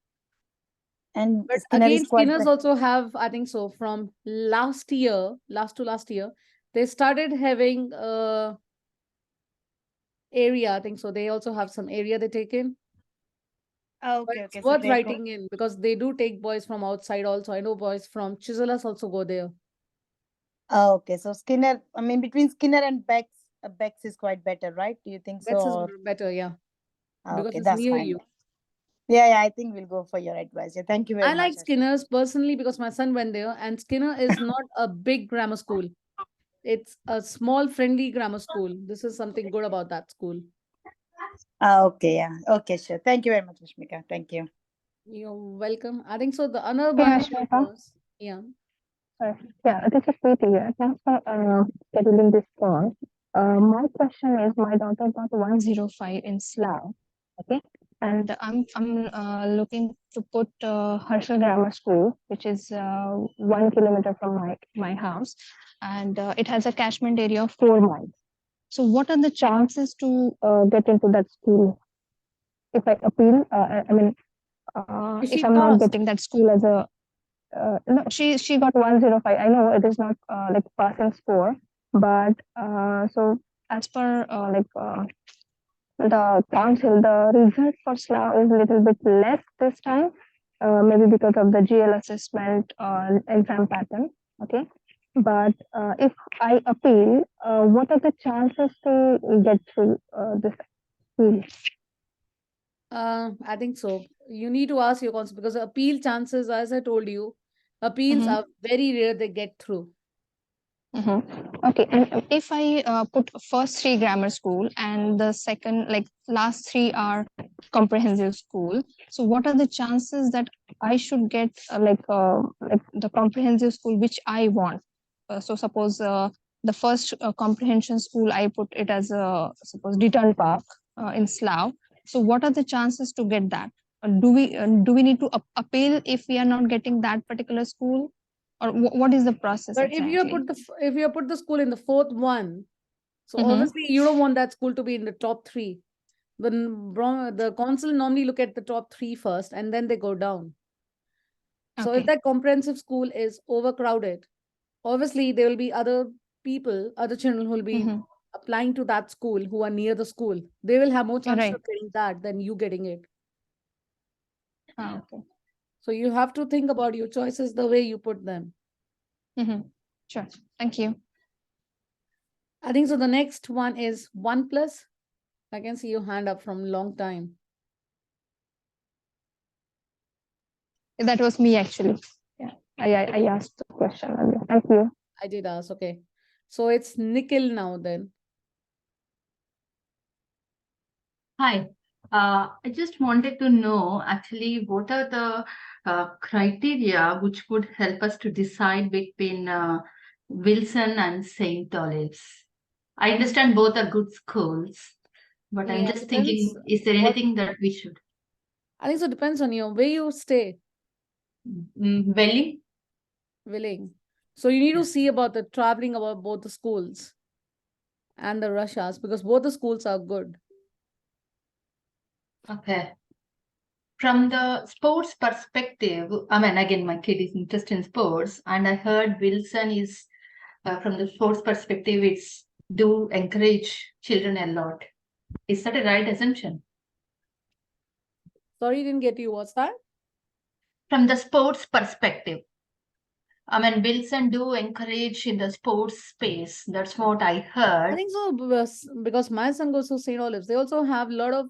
And But Skinner again, is quite Skinner's also have, I think so, from last year, last year, they started having area. I think so. They also have some area they take in. Oh, But okay, it's okay. So worth they writing in because they do take boys from outside also. I know boys from Chiselhurst also go there. okay. So Skinner, between Skinner and Beck's is quite better, right? Do you think so? Bex is or- better, yeah. Because Okay, it's that's near fine. you. Yeah, I think we'll go for your advice. Yeah, thank you very I much. like Ashwini. Skinner's personally because my son went there, and Skinner is not a big grammar school. It's a small, friendly grammar school. This is something good about that school. Okay, yeah. Okay, sure. Thank you very much, Ashmika. Thank you. You're welcome. I think so. The other Yeah, one Ashmika. was, yeah. Yeah, this is Preeti here. Thanks for scheduling this call. My question is, my daughter got 105 in Slav, okay, and I'm looking to put Herschel Grammar School, which is 1 kilometer from my house, and it has a catchment area of 4 miles. So, what are the chances to get into that school if I appeal? Is she If I'm not passed? getting that school as a no, she got 105. I know it is not like passing score, but so as per the council, the result for SLA is a little bit less this time, maybe because of the GL assessment exam pattern. Okay, but if I appeal, what are the chances to get through this appeal? I think so. You need to ask your counsel because appeal chances, as I told you, appeals are very rare they get through. Okay, and if I put first 3 grammar school and the second, like last 3 are comprehensive school, so what are the chances that I should get like the comprehensive school which I want? So suppose the first comprehension school I put it as a suppose Deaton Park in Slough. So what are the chances to get that? Do we need to appeal if we are not getting that particular school? Or what is the process But if you put the school in the 4th one, so obviously you don't want that school to be in the top 3. The council normally look at the top 3 first and then they go down. So if that comprehensive school is overcrowded, obviously there will be other people, other children who will be applying to that school who are near the school. They will have more chances of getting that than you getting it. Okay. So you have to think about your choices the way you put them. Sure. Thank you. I think so. The next one is OnePlus. I can see your hand up from long time. That was me actually. Yeah, I asked the question earlier. Thank you. I did ask. Okay. So it's Nikhil now then. Hi. I just wanted to know actually what are the criteria which could help us to decide between Wilson and St. Olive's. I understand both are good schools, but I'm just thinking, is there anything that we should? I think so. Depends on you. Where you stay. Welling. Willing. So you need to see about the traveling about both the schools and the rush hours because both the schools are good. Okay. From the sports perspective, again, my kid is interested in sports, and I heard Wilson is, from the sports perspective, it's do encourage children a lot. Is that a right assumption? Sorry, didn't get you. What's that? From the sports perspective, I mean, Wilson do encourage in the sports space. That's what I I heard. think so because my son goes to St. Olives. They also have a lot of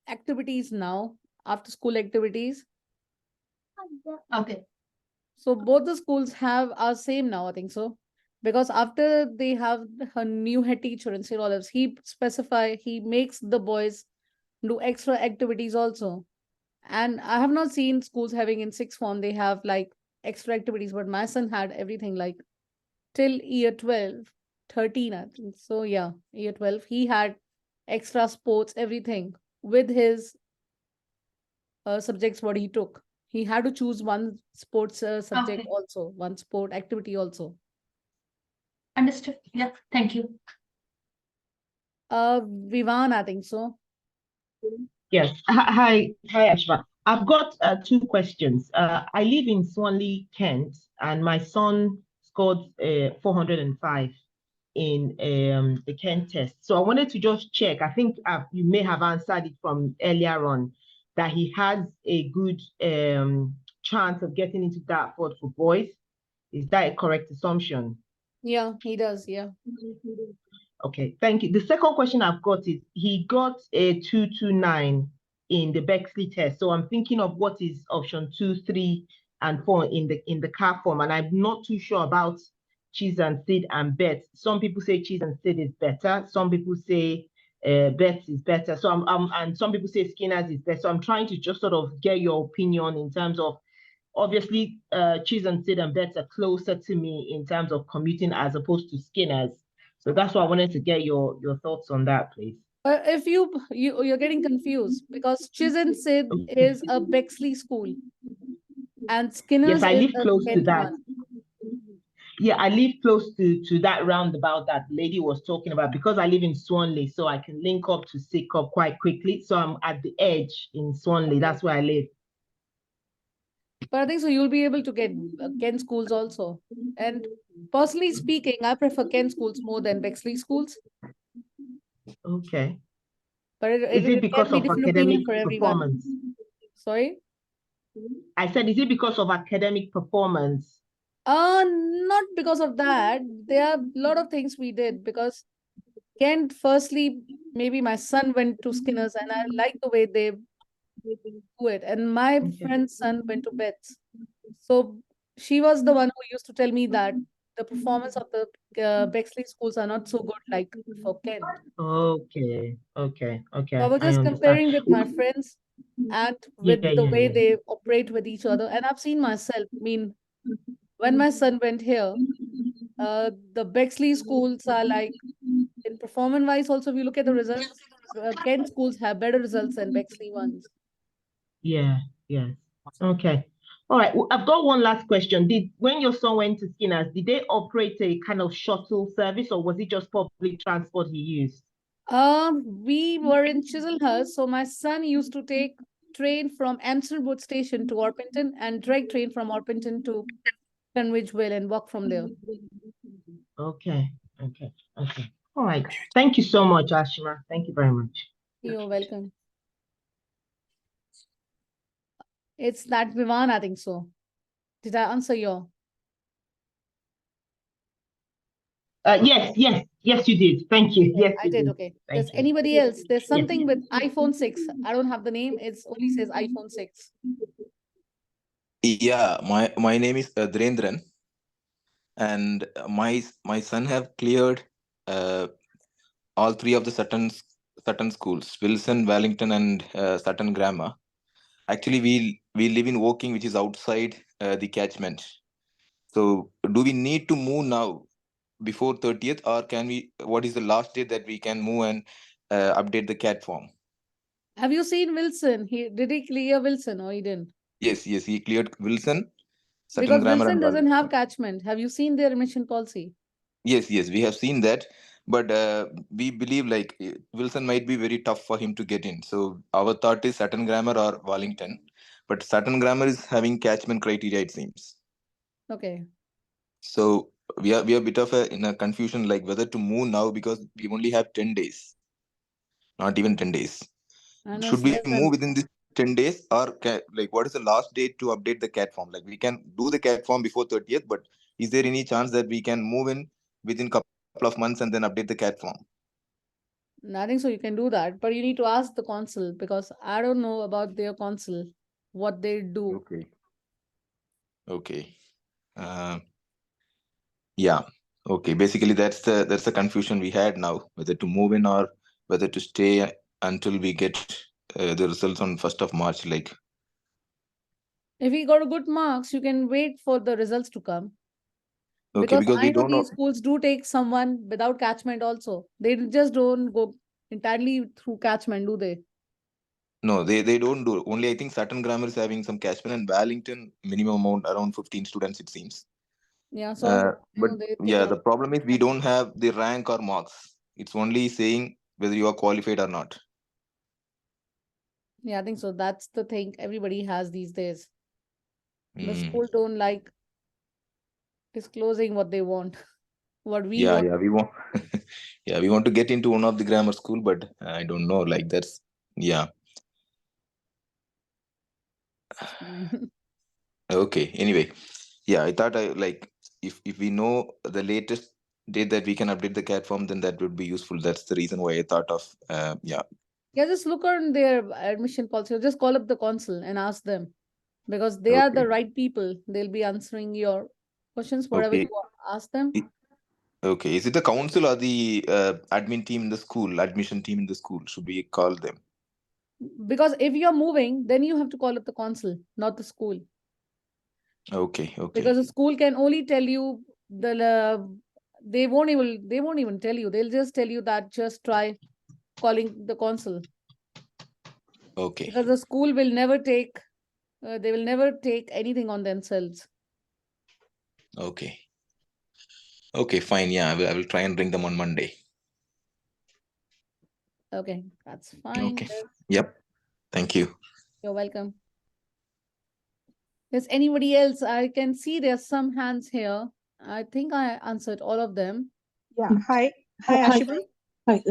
activities now, after school activities. Okay. So both the schools are same now, I think so. Because after they have a new head teacher in St. Olives, he makes the boys do extra activities also. And I have not seen schools having in sixth form, they have like extra activities, but my son had everything like till year 12, 13, I think. So yeah, year 12, he had extra sports, everything with his subjects what he took. He had to choose one sports subject Okay. also, one sport activity also. Understood. Yeah. Thank you. Vivan, I think so. Yes. Hi, Ashma. I've got two questions. I live in Swanley, Kent, and my son scored 405 in the Kent test. So I wanted to just check. I think you may have answered it from earlier on that he has a good chance of getting into Dartford for boys. Is that a correct assumption? Yeah, he does. Yeah. Okay, thank you. The second question I've got is he got a 229 in the Bexley test. So I'm thinking of what is option 2, 3, and 4 in the car form, and I'm not too sure about cheese and seed and bet. Some people say cheese and seed is better. Some people say bet is better. So and some people say Skinner's is better. So I'm trying to just sort of get your opinion in terms of, obviously, cheese and seed and bets are closer to me in terms of commuting as opposed to Skinner's. So that's why I wanted to get your thoughts on that, please. If you're getting confused because Chisen Sid is a Bexley school and Skinner's Yes, I is live a close to Kent that. one. Yeah, I live close to that roundabout that lady was talking about because I live in Swanley, so I can link up to Sidcup quite quickly. So I'm at the edge in Swanley. That's where I live. But I think so you'll be able to get Kent schools also. And personally speaking, I prefer Kent schools more than Bexley schools. Okay. But Is it it because can be of different academic opinion for everyone. performance? Sorry? I said, is it because of academic performance? Not because of that. There are a lot of things we did because Kent, firstly, maybe my son went to Skinner's and I like the way they do it. And my friend's son went to Betts. So she was the one who used to tell me that the performance of the Bexley schools are not so good like for Kent. Okay. So I was I just understand. comparing with my friends and with the way Yeah. they operate with each other. And I've seen myself, I mean, when my son went here, the Bexley schools are like, in performance wise, also, if you look at the results, Kent schools have better results than Bexley ones. Yes. Okay. All right. I've got one last question. When your son went to Skinner's, did they operate a kind of shuttle service or was it just public transport he used? We were in Chislehurst, so my son used to take train from Amsterdam Station to Orpington and direct train from Orpington to Tunbridge Wells and walk from there. Okay. All right. Thank you so much, Ashima. Thank you very much. You're welcome. It's that Vivan, I think so. Did I answer your? Yes, you did. Thank you. Yes, I did. Okay. Does anybody else? There's something with iPhone 6. I don't have the name. It only says iPhone 6. Yeah, my name is Dhirendran, and my son have cleared all three of the Sutton schools: Wilson, Wellington, and Sutton Grammar. Actually, we live in Woking, which is outside the catchment. So, do we need to move now before 30th, or can we? What is the last day that we can move and update the cat form? Have you seen Wilson? Did he clear Wilson or he didn't? Yes, he cleared Wilson, Sutton Because Grammar, Wilson and doesn't Wellington. have catchment. Have you seen their admission policy? Yes, we have seen that, but we believe like Wilson might be very tough for him to get in. So our thought is Sutton Grammar or Wellington, but Sutton Grammar is having catchment criteria, it seems. Okay. So we are a bit of in a confusion like whether to move now because we only have 10 days. not even 10 days. I know Should it's we less move than. within this 10 days, or like what is the last date to update the CAT form? Like we can do the CAT form before 30th, but is there any chance that we can move in within couple of months and then update the CAT form? I think so. You can do that, but you need to ask the consul because I don't know about their consul, what they do. Okay. Okay. Yeah. Okay. Basically, that's the confusion we had now, whether to move in or whether to stay until we get the results on 1st of March. Like, If you got good marks, you can wait for the results to come. okay, Because because I we know don't know. these schools do take someone without catchment also. They just don't go entirely through catchment, do they? No, they don't do. Only I think Sutton Grammar is having some catchment, and Wellington minimum amount around 15 students, it seems. Yeah, so you But know, they take a yeah, lot the of problem is we don't have the rank or marks. It's only saying whether you are qualified or not. Yeah, I think so. That's the thing everybody has these days. The Mm. school don't like disclosing what they want, what we Yeah, want. yeah, we want. Yeah, we want to get into one of the grammar school, but I don't know. Like that's yeah. Okay. Anyway, yeah, I thought I like if we know the latest date that we can update the CAT form, then that would be useful. That's the reason why I thought of yeah. Yeah, just look on their admission policy or just call up the consul and ask them because they are the Okay. right people. They'll be answering your questions, whatever you Okay. ask them. Okay. Is it the council or the admin team in the school, admission team in the school? Should we call them? Because if you're moving, then you have to call up the consul, not the school. Okay. Because Okay. the school can only tell you they won't even tell you. They'll just tell you that just try calling the consul. Okay. Because the school will never take they will never take anything on themselves. Okay. Okay. Fine. Yeah, I will try and bring them on Monday. Okay, that's fine. Okay. Yes, Yep. Thank you. you're welcome. Is anybody else? I can see there's some hands here. I think I answered all of them. Yeah. Hi. Hi, Hi. Ashima. Hi.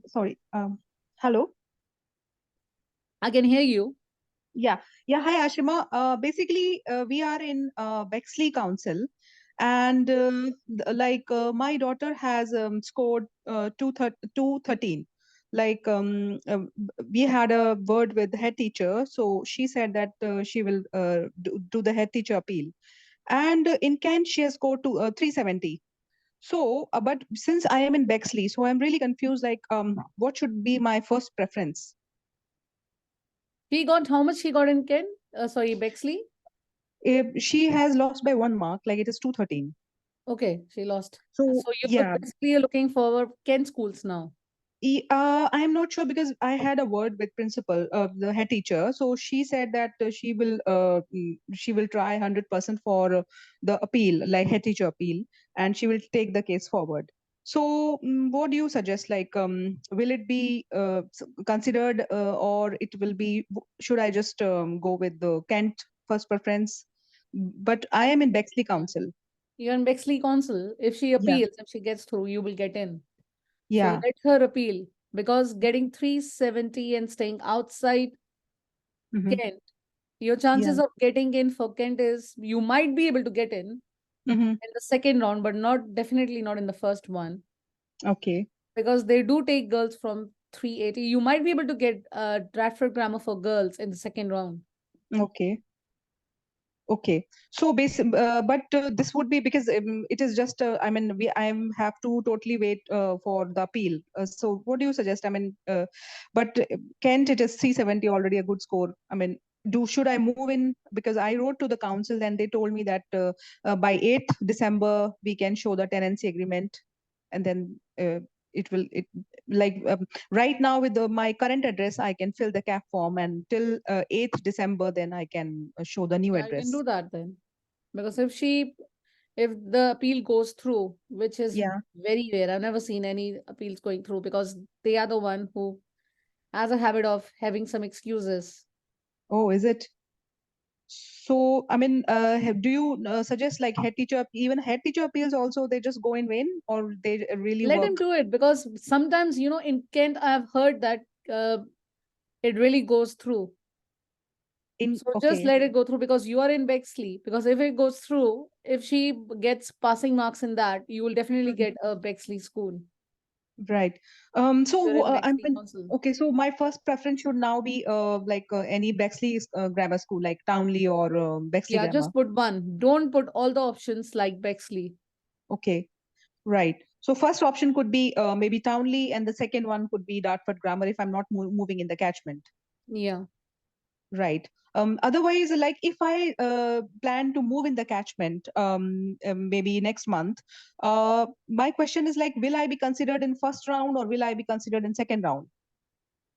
Sorry. Hello. I can hear you. Yeah. Yeah. Hi, Ashima. Basically, we are in Bexley Council, and my daughter has scored 213. We had a word with the head teacher, so she said that she will do the head teacher appeal. And in Kent, she has scored 370. So, but since I am in Bexley, so I'm really confused. What should be my first preference? He got how much he got in Kent? Sorry, Bexley. She has lost by 1 mark. Like it is 213. Okay, she lost. So So yeah, you're looking for Kent schools now. I'm not sure because I had a word with principal, the head teacher. So she said that she will try 100% for the appeal, like head teacher appeal, and she will take the case forward. So what do you suggest? Will it be considered, or it will be? Should I just go with the Kent first preference? But I am in Bexley Council. You're in Bexley Council. If she Yeah. appeals, if she gets through, you will get in. Yeah. So let her appeal because getting 370 and staying outside Kent, your chances Yeah. of getting in for Kent is you might be able to get in the second round, but definitely not in the first one. Okay. Because they do take girls from 380. You might be able to get Bradford Grammar for girls in the second round. Okay. Okay. So this would be because it is just I have to totally wait for the appeal. So what do you suggest? But Kent, it is 370 already a good score. Should I move in? Because I wrote to the council and they told me that by 8th December we can show the tenancy agreement, and then right now with my current address I can fill the CAP form, and till 8th December then I can show the new Yeah, you address. can do that then. Because if the appeal goes through, which is very rare, I've never seen any appeals going through because they are the one who has a habit of having some excuses. Oh, is it? So, I mean, do you suggest like even head teacher appeals also, they just go in vain or they really Let work? him do it, because sometimes, in Kent, I've heard that it really goes through. So just Okay. let it go through, because you are in Bexley. Because if it goes through, if she gets passing marks in that, you will definitely get a Bexley school. Right. You're So in I Bexley mean, Council. okay. So my first preference should now be like any Bexley grammar school, like Townley or Bexley Yeah, Grammar. just put one. Don't put all the options like Bexley. Okay. Right. So first option could be maybe Townley, and the second one could be Dartford Grammar if I'm not moving in the catchment. Yeah. Right. Otherwise, like if I plan to move in the catchment, maybe next month, my question is like, will I be considered in first round or will I be considered in second round?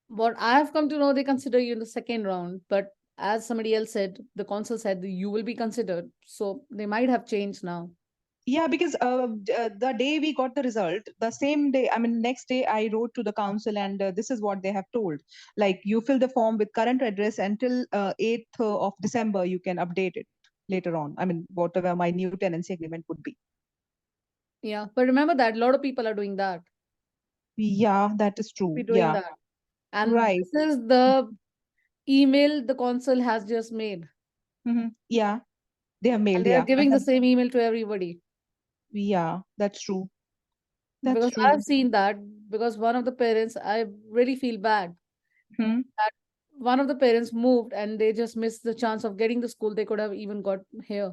What I have come to know, they consider you in the second round. But as somebody else said, the council said that you will be considered. So they might have changed now. Yeah, because the day we got the result, the same day, I mean, next day I wrote to the council and this is what they have told. Like you fill the form with current address until 8th of December, you can update it later on. I mean, whatever my new tenancy agreement would be. Yeah. But remember that a lot of people are doing that. Yeah, that is true. Be doing Yeah. that. And Right. this is the email the council has just made. Yeah, they have mailed. And they are Yeah, I giving the have. same email to everybody. Yeah, that's true. That's Because true. I've seen that, because one of the parents, I really feel bad that one of the parents moved and they just missed the chance of getting the school they could have even got here.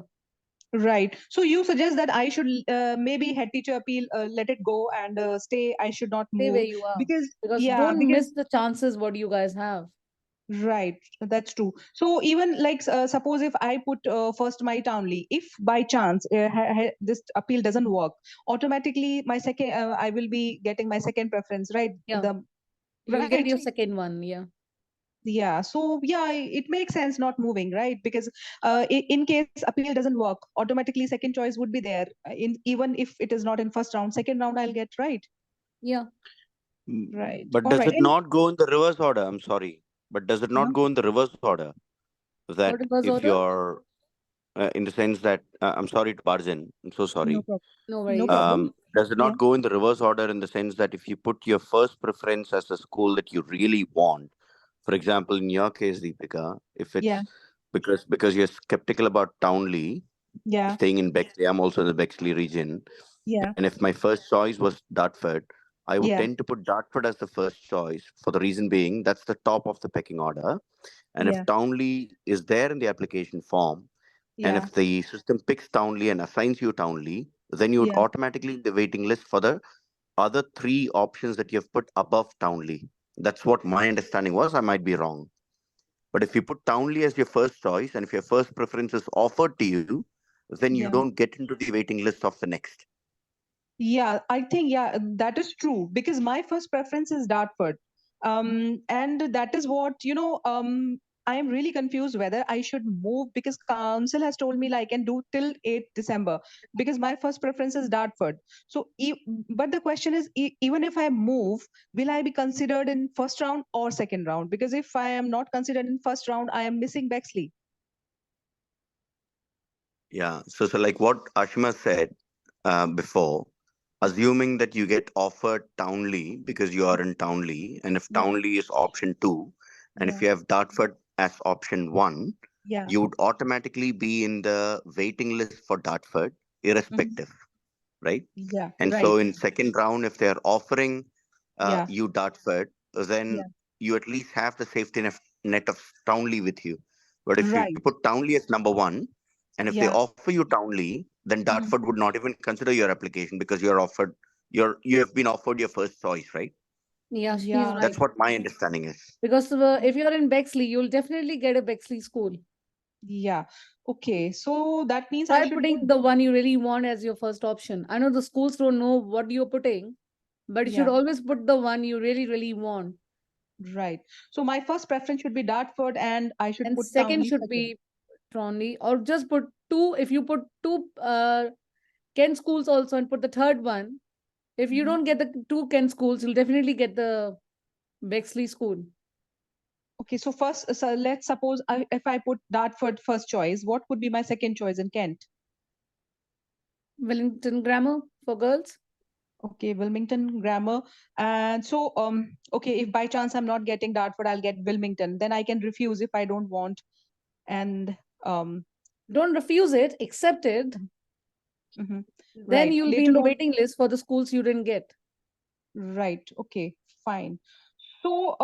Right. So you suggest that I should maybe head teacher appeal, let it go and stay. I should not Stay move where you are. because Because yeah, don't because miss the chances what you guys have. right. That's true. So even like suppose if I put first my Townley, if by chance this appeal doesn't work, automatically my second I will be getting my second preference, right? Yeah. You'll get Right. your second one. Yeah. Yeah, so yeah, it makes sense not moving, right? Because in case appeal doesn't work, automatically second choice would be there. In even if it is not in first round, second round I'll get, right? Yeah. Right. But All does right. it not go in the reverse order? I'm sorry. But does it Yeah. not go in the reverse order? That reverse if order? you're in the sense that I'm sorry to barge in. I'm so sorry. No problem. No No worries. problem. Does it Yeah. not go in the reverse order in the sense that if you put your first preference as a school that you really want, for example, in your case, Deepika, if it's Yeah. because you're skeptical about Townley, Yeah. staying in Bexley, I'm also in the Bexley region, Yeah. and if my first choice was Dartford, I would Yeah. tend to put Dartford as the first choice for the reason being that's the top of the pecking order. And Yeah. if Townley is there in the application form, and Yeah. if the system picks Townley and assigns you Townley, then you would Yeah. automatically in the waiting list for the other three options that you have put above Townley. That's what my understanding was. I might be wrong. But if you put Townley as your first choice and if your first preference is offered to you, then you Yeah. don't get into the waiting list of the next. Yeah, I think yeah, that is true because my first preference is Dartford. And that is what, I am really confused whether I should move because council has told me like I can do till 8th December because my first preference is Dartford. So, but the question is, even if I move, will I be considered in first round or second round? Because if I am not considered in first round, I am missing Bexley. Yeah. So like what Ashima said before, assuming that you get offered Townley because you are in Townley, and if Yeah. Townley is option 2, and if Yeah. you have Dartford as option 1, Yeah. you would automatically be in the waiting list for Dartford, irrespective, right? Yeah. And Right. so in second round, if they're offering Yeah. you Dartford, then Yeah. you at least have the safety net of Townley with you. But if you Right. put Townley as number 1, and if they Yeah. offer you Townley, then Dartford would not even consider your application because you have been offered your first choice, right? Yeah, she's Yeah. right. That's what my understanding is. Because if you're in Bexley, you'll definitely get a Bexley school. Yeah. Okay. So that means I Try should putting put. the one you really want as your first option. I know the schools don't know what you're putting, but you should Yeah. always put the one you really, really want. Right. So my first preference should be Dartford and I should And put second Townley should second. be Tronley, or just put two. If you put two Kent schools also and put the third one, if you don't get the two Kent schools, you'll definitely get the Bexley school. Okay, so first, so let's suppose if I put Dartford first choice, what would be my second choice in Kent? Wellington Grammar for girls. Okay, Wilmington Grammar. And so, okay, if by chance I'm not getting Dartford, I'll get Wilmington. Then I can refuse if I don't want. And don't refuse it, accept it. Then right. you'll be Later in the on- waiting list for the schools you didn't get. Right. Okay, fine. So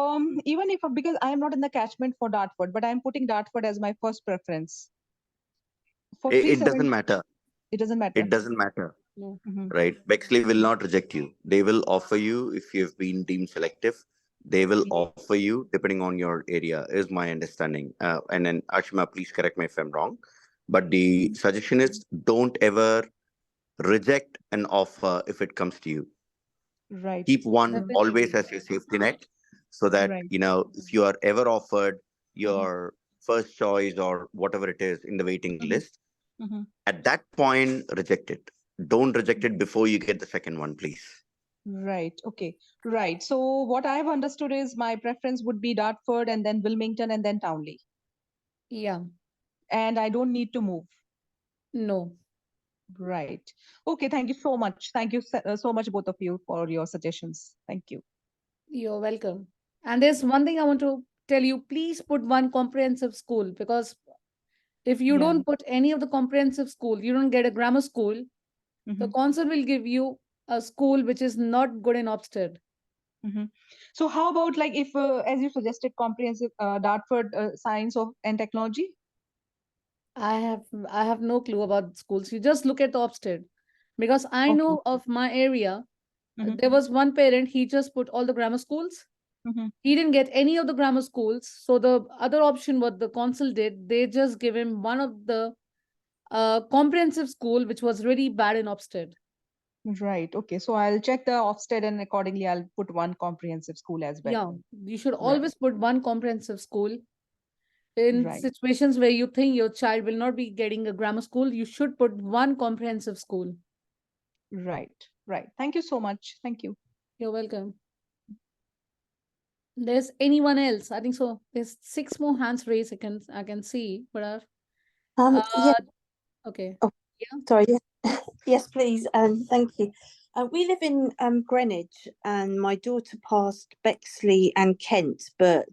even if because I am not in the catchment for Dartford, but I'm putting Dartford as my first preference. For It 370, doesn't matter. it doesn't matter. It doesn't matter. No. Right? Bexley will not reject you. They will offer you if you've been deemed selective. They will offer you depending on your area, is my understanding. And then Ashima, please correct me if I'm wrong. But the suggestion is don't ever reject an offer if it comes to you. Right. Keep one always as your safety net, so that Right. if you are ever offered your first choice or whatever it is in the waiting list, at that point reject it. Don't reject it before you get the second one, please. Right. Okay. Right. So what I've understood is my preference would be Dartford and then Wilmington and then Townley. Yeah. And I don't need to move. No. Right. Okay. Thank you so much. Thank you so much, both of you, for your suggestions. Thank you. You're welcome. And there's one thing I want to tell you, please put one comprehensive school, because if you don't put any of the comprehensive school, you don't get a grammar school, the council will give you a school which is not good in Ofsted. So how about like if, as you suggested, comprehensive Dartford Science and Technology? I have no clue about schools. You just look at the Ofsted, because I know of my area. There was one parent, he just put all the grammar schools. He didn't get any of the grammar schools. So the other option, what the council did, they just give him one of the comprehensive school, which was really bad in Ofsted. Right. Okay. So I'll check the Ofsted and accordingly I'll put one comprehensive school as well. Yeah, you should Right. always put one comprehensive school. In Right. situations where you think your child will not be getting a grammar school, you should put one comprehensive school. Right. Right. Thank you so much. Thank you. You're welcome. There's anyone else? I think so. There's 6 more hands raised. I can see, but Yeah. okay. Oh, yeah. sorry. Yes, yes, please. Thank you. We live in Greenwich, and my daughter passed Bexley and Kent, but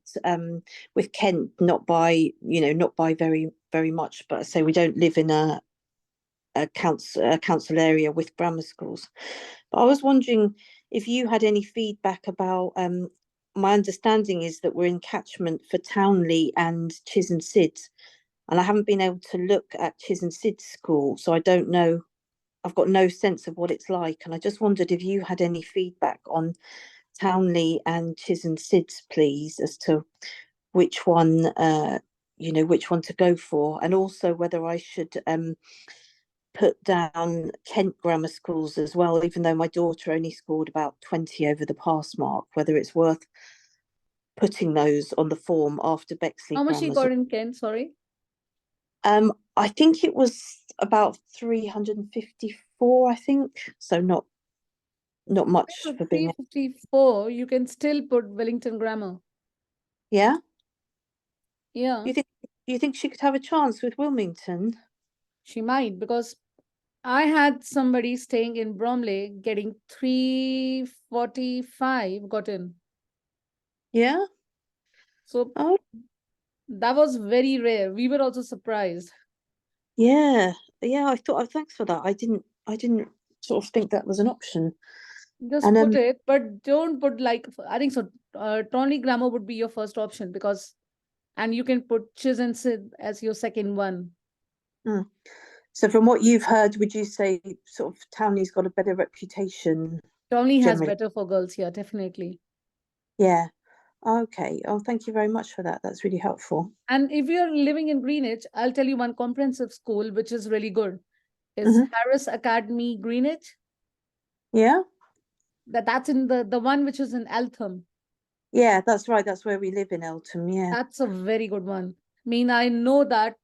with Kent not by very much. But so we don't live in a council area with grammar schools. But I was wondering if you had any feedback about. My understanding is that we're in catchment for Townley and Chisholm Sid, and I haven't been able to look at Chisholm Sid school, so I don't know. I've got no sense of what it's like, and I just wondered if you had any feedback on Townley and Chisholm Sids, please, as to which one, which one to go for, and also whether I should put down Kent grammar schools as well, even though my daughter only scored about 20 over the pass mark, whether it's worth putting those on the form after Bexley. How much she Grammar. got in Kent? Sorry. I think it was about 354, I think. So not much for being. 354, you can still put Wellington Grammar. Yeah. Yeah. You think she could have a chance with Wilmington? She might, because I had somebody staying in Bromley getting 345 got in. Yeah. So that was very rare. We were also surprised. Yeah. I thought. Oh, thanks for that. I didn't sort of think that was an option. Just put it, but don't put like, I think so. Townley Grammar would be your first option, because, and you can put Chisholm Sid as your second one. So from what you've heard, would you say sort of Townley's got a better reputation? Townley has generally? better for girls here, definitely. Yeah. Okay. Oh, thank you very much for that. That's really helpful. And if you're living in Greenwich, I'll tell you one comprehensive school which is really good. Is Harris Academy Greenwich. Yeah. That's in the one which is in Eltham. Yeah, that's right. That's where we live in Eltham. Yeah. That's a very good one. I mean, I know that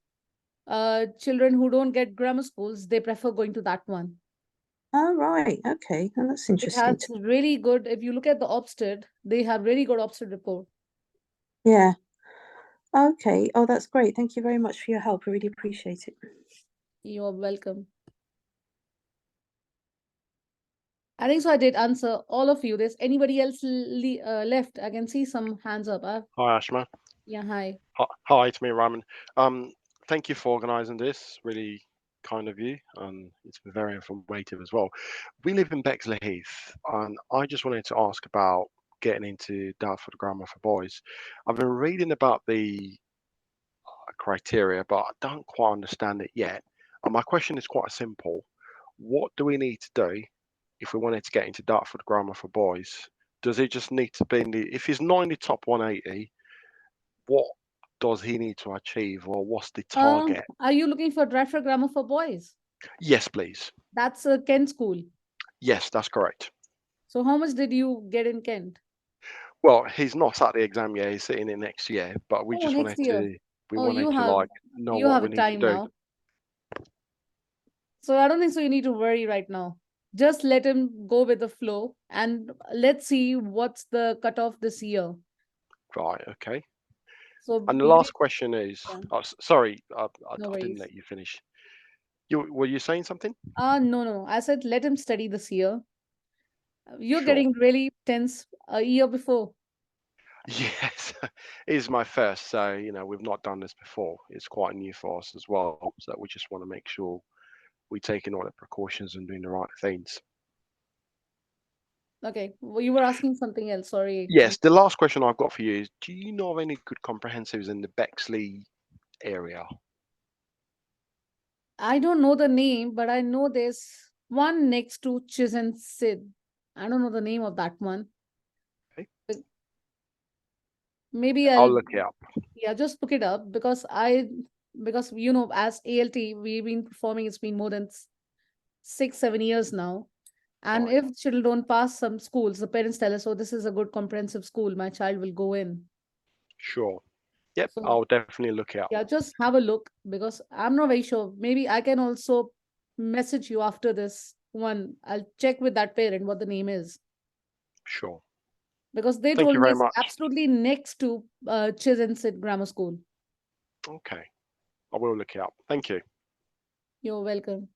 children who don't get grammar schools, they prefer going to that one. Oh, right. Okay. Oh, that's It interesting. has really good, if you look at the Ofsted, they have really good Ofsted report. Yeah. Okay. Oh, that's great. Thank you very much for your help. I really appreciate it. You're welcome. I think so. I did answer all of you. There's anybody else left? I can see some hands up. Hi, Ashma. Yeah, hi. Hi, it's me, Raman. Thank you for organising this. Really kind of you, and it's been very informative as well. We live in Bexley Heath, and I just wanted to ask about getting into Dartford Grammar for Boys. I've been reading about the criteria, but I don't quite understand it yet. And my question is quite simple. What do we need to do if we wanted to get into Dartford Grammar for Boys? Does it just need to be in the, if he's not in the top 180, what does he need to achieve, or what's the target? Are you looking for Dartford Grammar for Boys? Yes, please. That's a Kent school. Yes, that's correct. So how much did you get in Kent? Well, he's not sat the exam yet, he's sitting it next year, but we Oh, just next wanted year. to, we Oh, wanted you to have like know you what have we a need to time do. now. So I don't think so you need to worry right now. Just let him go with the flow and let's see what's the cutoff this year. Right, okay. So And the you last question is, Yeah. sorry, I No didn't worries. let you finish. Were you saying something? No. I said let him study this year. You're Sure. getting really tense a year before. Yes, it is my first, so we've not done this before. It's quite new for us as well, so we just want to make sure we're taking all the precautions and doing the right things. Okay. Well, you were asking something else. Sorry. Yes, the last question I've got for you is, do you know of any good comprehensives in the Bexley area? I don't know the name, but I know there's one next to Chizen Sid. I don't know the name of that one. Okay. Maybe I'll look it up. Yeah, just look it up because as ALT, we've been performing, it's been more than 6-7 years now. And if children don't pass some schools, the parents tell us, oh, this is a good comprehensive school, my child will go in. Sure. Yep, So I'll definitely look it up. yeah, just have a look because I'm not very sure. Maybe I can also message you after this one. I'll check with that parent what the name is. Sure. Because they Thank told you me very it's much. absolutely next to Chizen Sid Grammar School. Okay. I will look it up. Thank you. You're welcome.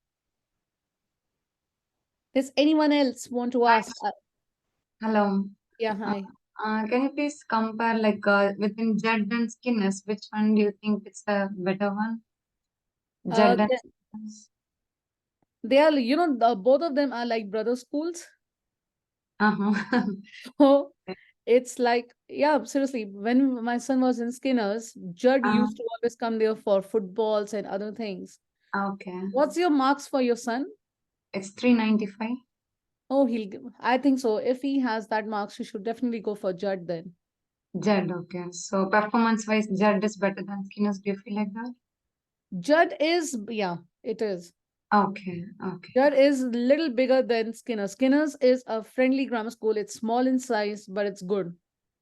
Does anyone else want to ask? Hello. Yeah, hi. Can you please compare within Judd and Skinners, which one do you think is the better one? Judd and Skinners. They are, both of them are like brother schools. Uh-huh. So it's like, yeah, seriously, when my son was in Skinners, Judd used to always come there for footballs and other things. Okay. What's your marks for your son? It's 395. Oh, I think so. If he has that marks, you should definitely go for Judd then. Judd, okay. So performance-wise, Judd is better than Skinners. Do you feel like that? Judd is, yeah, it is. Okay, okay. Judd is a little bigger than Skinner. Skinner's is a friendly grammar school. It's small in size, but it's good.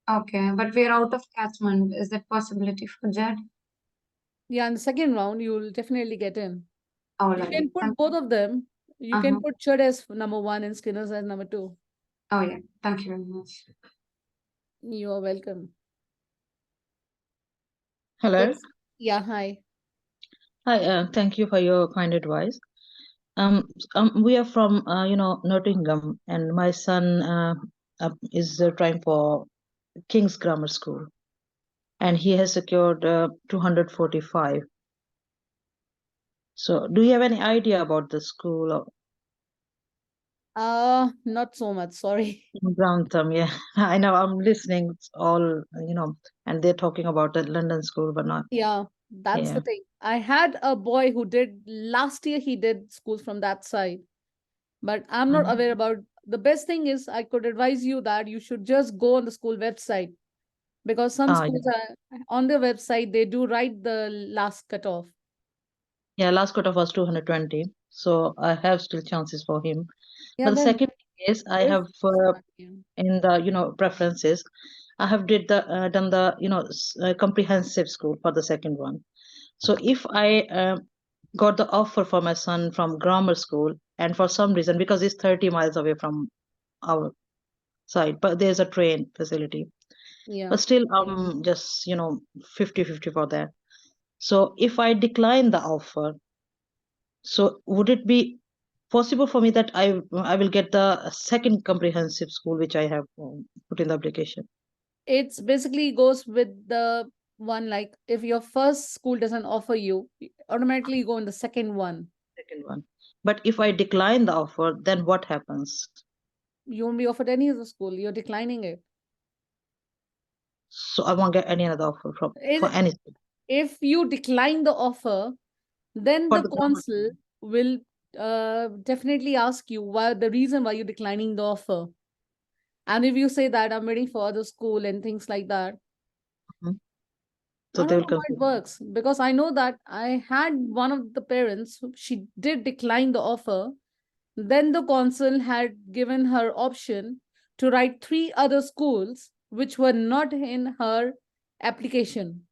Okay, but we're out of catchment. Is that possibility for Judd? Yeah, in the second round, you'll definitely get in. Oh, You lovely. can put both of them. You can put Judd as number 1 and Skinner's as number 2. Oh, yeah. Thank you very much. You are welcome. Hello. Yes. Yeah, hi. Hi, thank you for your kind advice. We are from, Nottingham, and my son is trying for King's Grammar School, and he has secured 245. So, do you have any idea about the school? Not so much. Sorry. Grantham, yeah. I know. I'm listening. It's all, and they're talking about the London school, but not. Yeah, that's Yeah. the thing. I had a boy who did last year, he did schools from that side, but I'm not aware about. The best thing is I could advise you that you should just go on the school website because some Yeah. schools are on their website, they do write the last cutoff. Yeah, last cutoff was 220, so I have still chances for him. Yeah, But the then second thing is I if- have in the preferences, I have done the comprehensive school for the second one. So if I got the offer for my son from grammar school, and for some reason because it's 30 miles away from our side, but there's a train facility. Yeah. but still I'm just 50-50 for that. So if I decline the offer, so would it be possible for me that I will get the second comprehensive school which I have put in the application? It's basically goes with the one, like if your first school doesn't offer you, automatically you go in the second one. Second one. But if I decline the offer, then what happens? You won't be offered any other school. You're declining it. So I won't get any other offer for It- any school. If you decline the offer, then For the the grammar consul will definitely ask you why, the reason why you're declining the offer. And if you say that I'm waiting for other school and things like that, Mhm. I So don't they will know how it consider. works, because I know that I had one of the parents, she did decline the offer. Then the consul had given her option to write 3 other schools which were not in her application.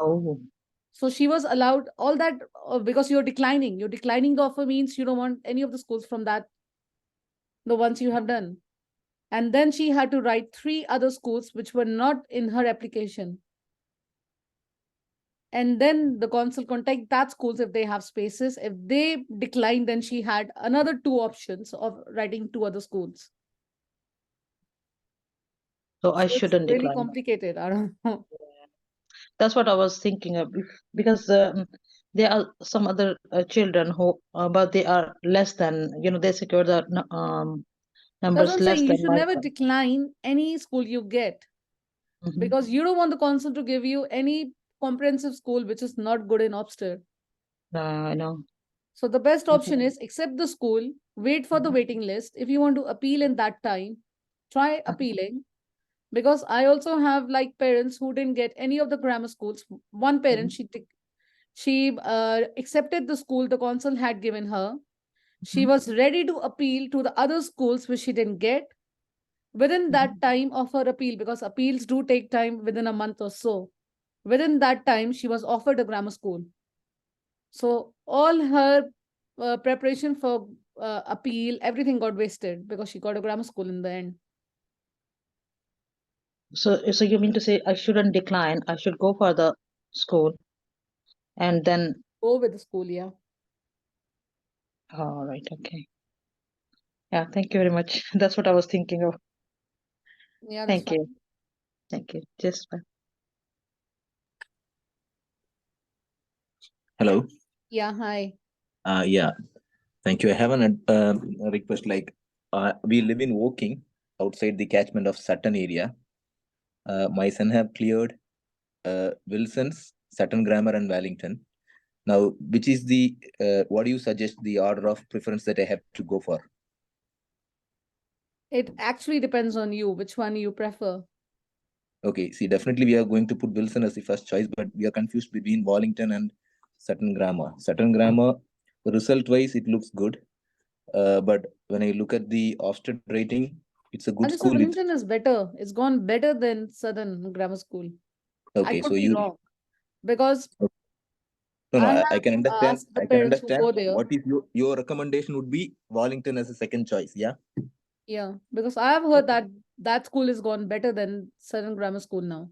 Oh, So she was allowed all that because you're declining. You're declining the offer means you don't want any of the schools from that, the ones you have done. And then she had to write 3 other schools which were not in her application. And then the consul contact that schools if they have spaces. If they decline, then she had another 2 options of writing 2 other schools. so I So it's shouldn't really decline. complicated. I don't know. That's what I was thinking of, because there are some other children who, but they are less than, they secure the That's what numbers I'm less saying. You than should my never son. decline any school you get, Mhm. because you don't want the consul to give you any comprehensive school which is not good in Obster. I know. So the best option Mhm. is accept the school, wait for the waiting list. If you want to appeal in that time, try appealing. Because I also have like parents who didn't get any of the grammar schools. One parent, she accepted the school the consul had given her. She was ready to appeal to the other schools which she didn't get within that time of her appeal, because appeals do take time within a month or so. Within that time, she was offered a grammar school. So all her preparation for appeal, everything got wasted because she got a grammar school in the end. So you mean to say I shouldn't decline, I should go for the school and then, Go with the school, yeah. all right, okay. Yeah, thank you very much. That's what I was thinking of. Yeah, that's Thank you. fine. Thank you. Just bye. Hello. Yeah, hi. Yeah. Thank you. I have a request. Like, we live in Woking, outside the catchment of Sutton area. My son have cleared Wilson's, Sutton Grammar, and Wellington. Now, which is the what do you suggest the order of preference that I have to go for? It actually depends on you, which one you prefer. Okay, see, definitely we are going to put Wilson as the first choice, but we are confused between Wellington and Sutton Grammar. Sutton Grammar, result-wise, it looks good. But when I look at the Ofsted rating, it's a good And this school with. Wellington is better. It's gone better than Southern Grammar School. I Okay, could so be you. wrong, because No, I I can have understand. asked the I can parents who understand. go there. What is your recommendation would be Wellington as a second choice, yeah? Yeah, because I have heard that that school is gone better than Southern Grammar School now.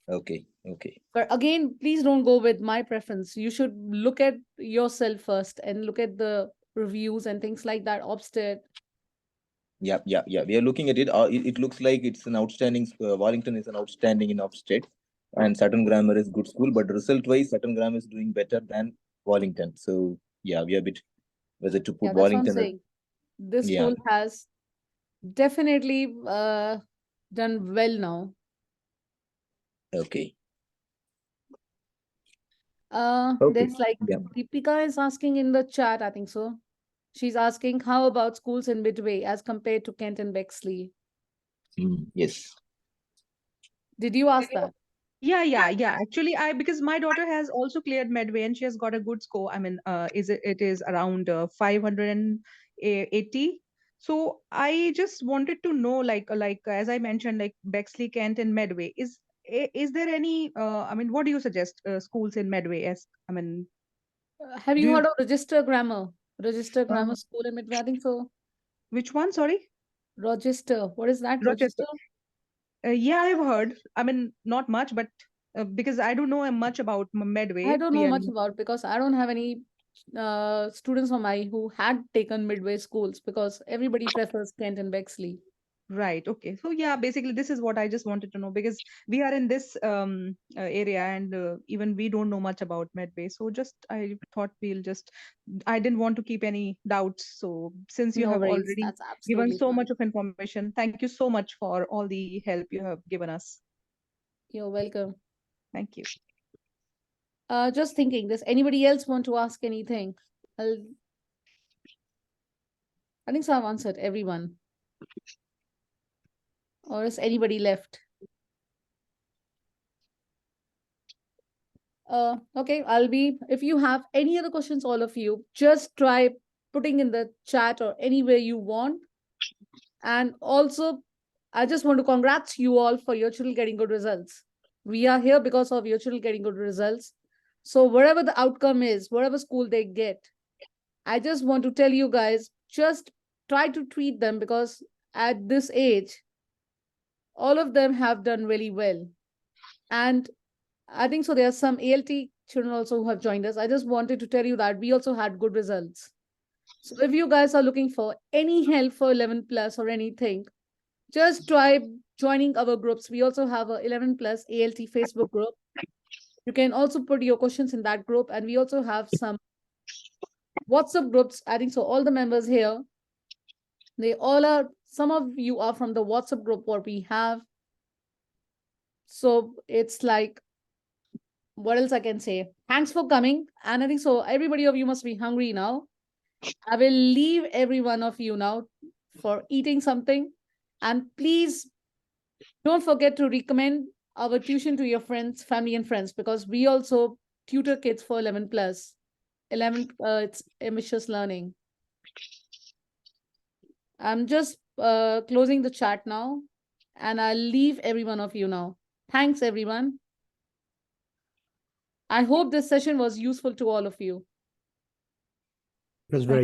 Okay, okay. But again, please don't go with my preference. You should look at yourself first and look at the reviews and things like that. Ofsted. Yeah. We are looking at it. It looks like it's an outstanding. Wellington is an outstanding in Ofsted, and Sutton Grammar is good school. But result-wise, Sutton Grammar is doing better than Wellington. So yeah, we are a bit whether to put Yeah, that's what I'm Wellington. saying. This Yeah. school has definitely done well now. Okay. There's Okay. like Yeah. Deepika is asking in the chat, I think so. She's asking, how about schools in Midway as compared to Kent and Bexley? Yes. Did you ask that? Yeah. Actually, because my daughter has also cleared Medway and she has got a good score. I mean, it is around 580. So I just wanted to know, like as I mentioned, like Bexley, Kent, and Medway. Is there any? I mean, what do you suggest schools in Medway? As I mean, Have do you you? heard of Register Grammar? Register Grammar School in Midway, I think so. Which one? Sorry. Rochester. What is that? Rochester. Rochester? Yeah, I've heard. I mean, not much, but because I don't know much about Medway. I don't We know are much in- about, because I don't have any students of mine who had taken midway schools, because everybody prefers Kent and Bexley. Right. Okay. So yeah, basically this is what I just wanted to know, because we are in this area, and even we don't know much about Medway. So just I thought I didn't want to keep any doubts. So since you No have worries. already That's given absolutely so fine. much of information, thank you so much for all the help you have given us. You're welcome. Thank you. Just thinking, does anybody else want to ask anything? I think so I've answered everyone. Or is anybody left? Okay, if you have any other questions, all of you, just try putting in the chat or anywhere you want. And also, I just want to congrats you all for your children getting good results. We are here because of your children getting good results. So whatever the outcome is, whatever school they get, I just want to tell you guys, just try to treat them, because at this age, all of them have done really well. And I think so there are some ALT children also who have joined us. I just wanted to tell you that we also had good results. So if you guys are looking for any help for 11 plus or anything, just try joining our groups. We also have a 11 plus ALT Facebook group. You can also put your questions in that group. And we also have some WhatsApp groups. I think so all the members here, they all are, some of you are from the WhatsApp group what we have. So it's like, what else I can say? Thanks for coming. And I think so everybody of you must be hungry now. I will leave every one of you now for eating something. And please don't forget to recommend our tuition to your friends, family and friends, because we also tutor kids for 11 plus. 11, it's ambitious learning. I'm just closing the chat now, and I'll leave every one of you now. Thanks, everyone. I hope this session was useful to all of you. It was very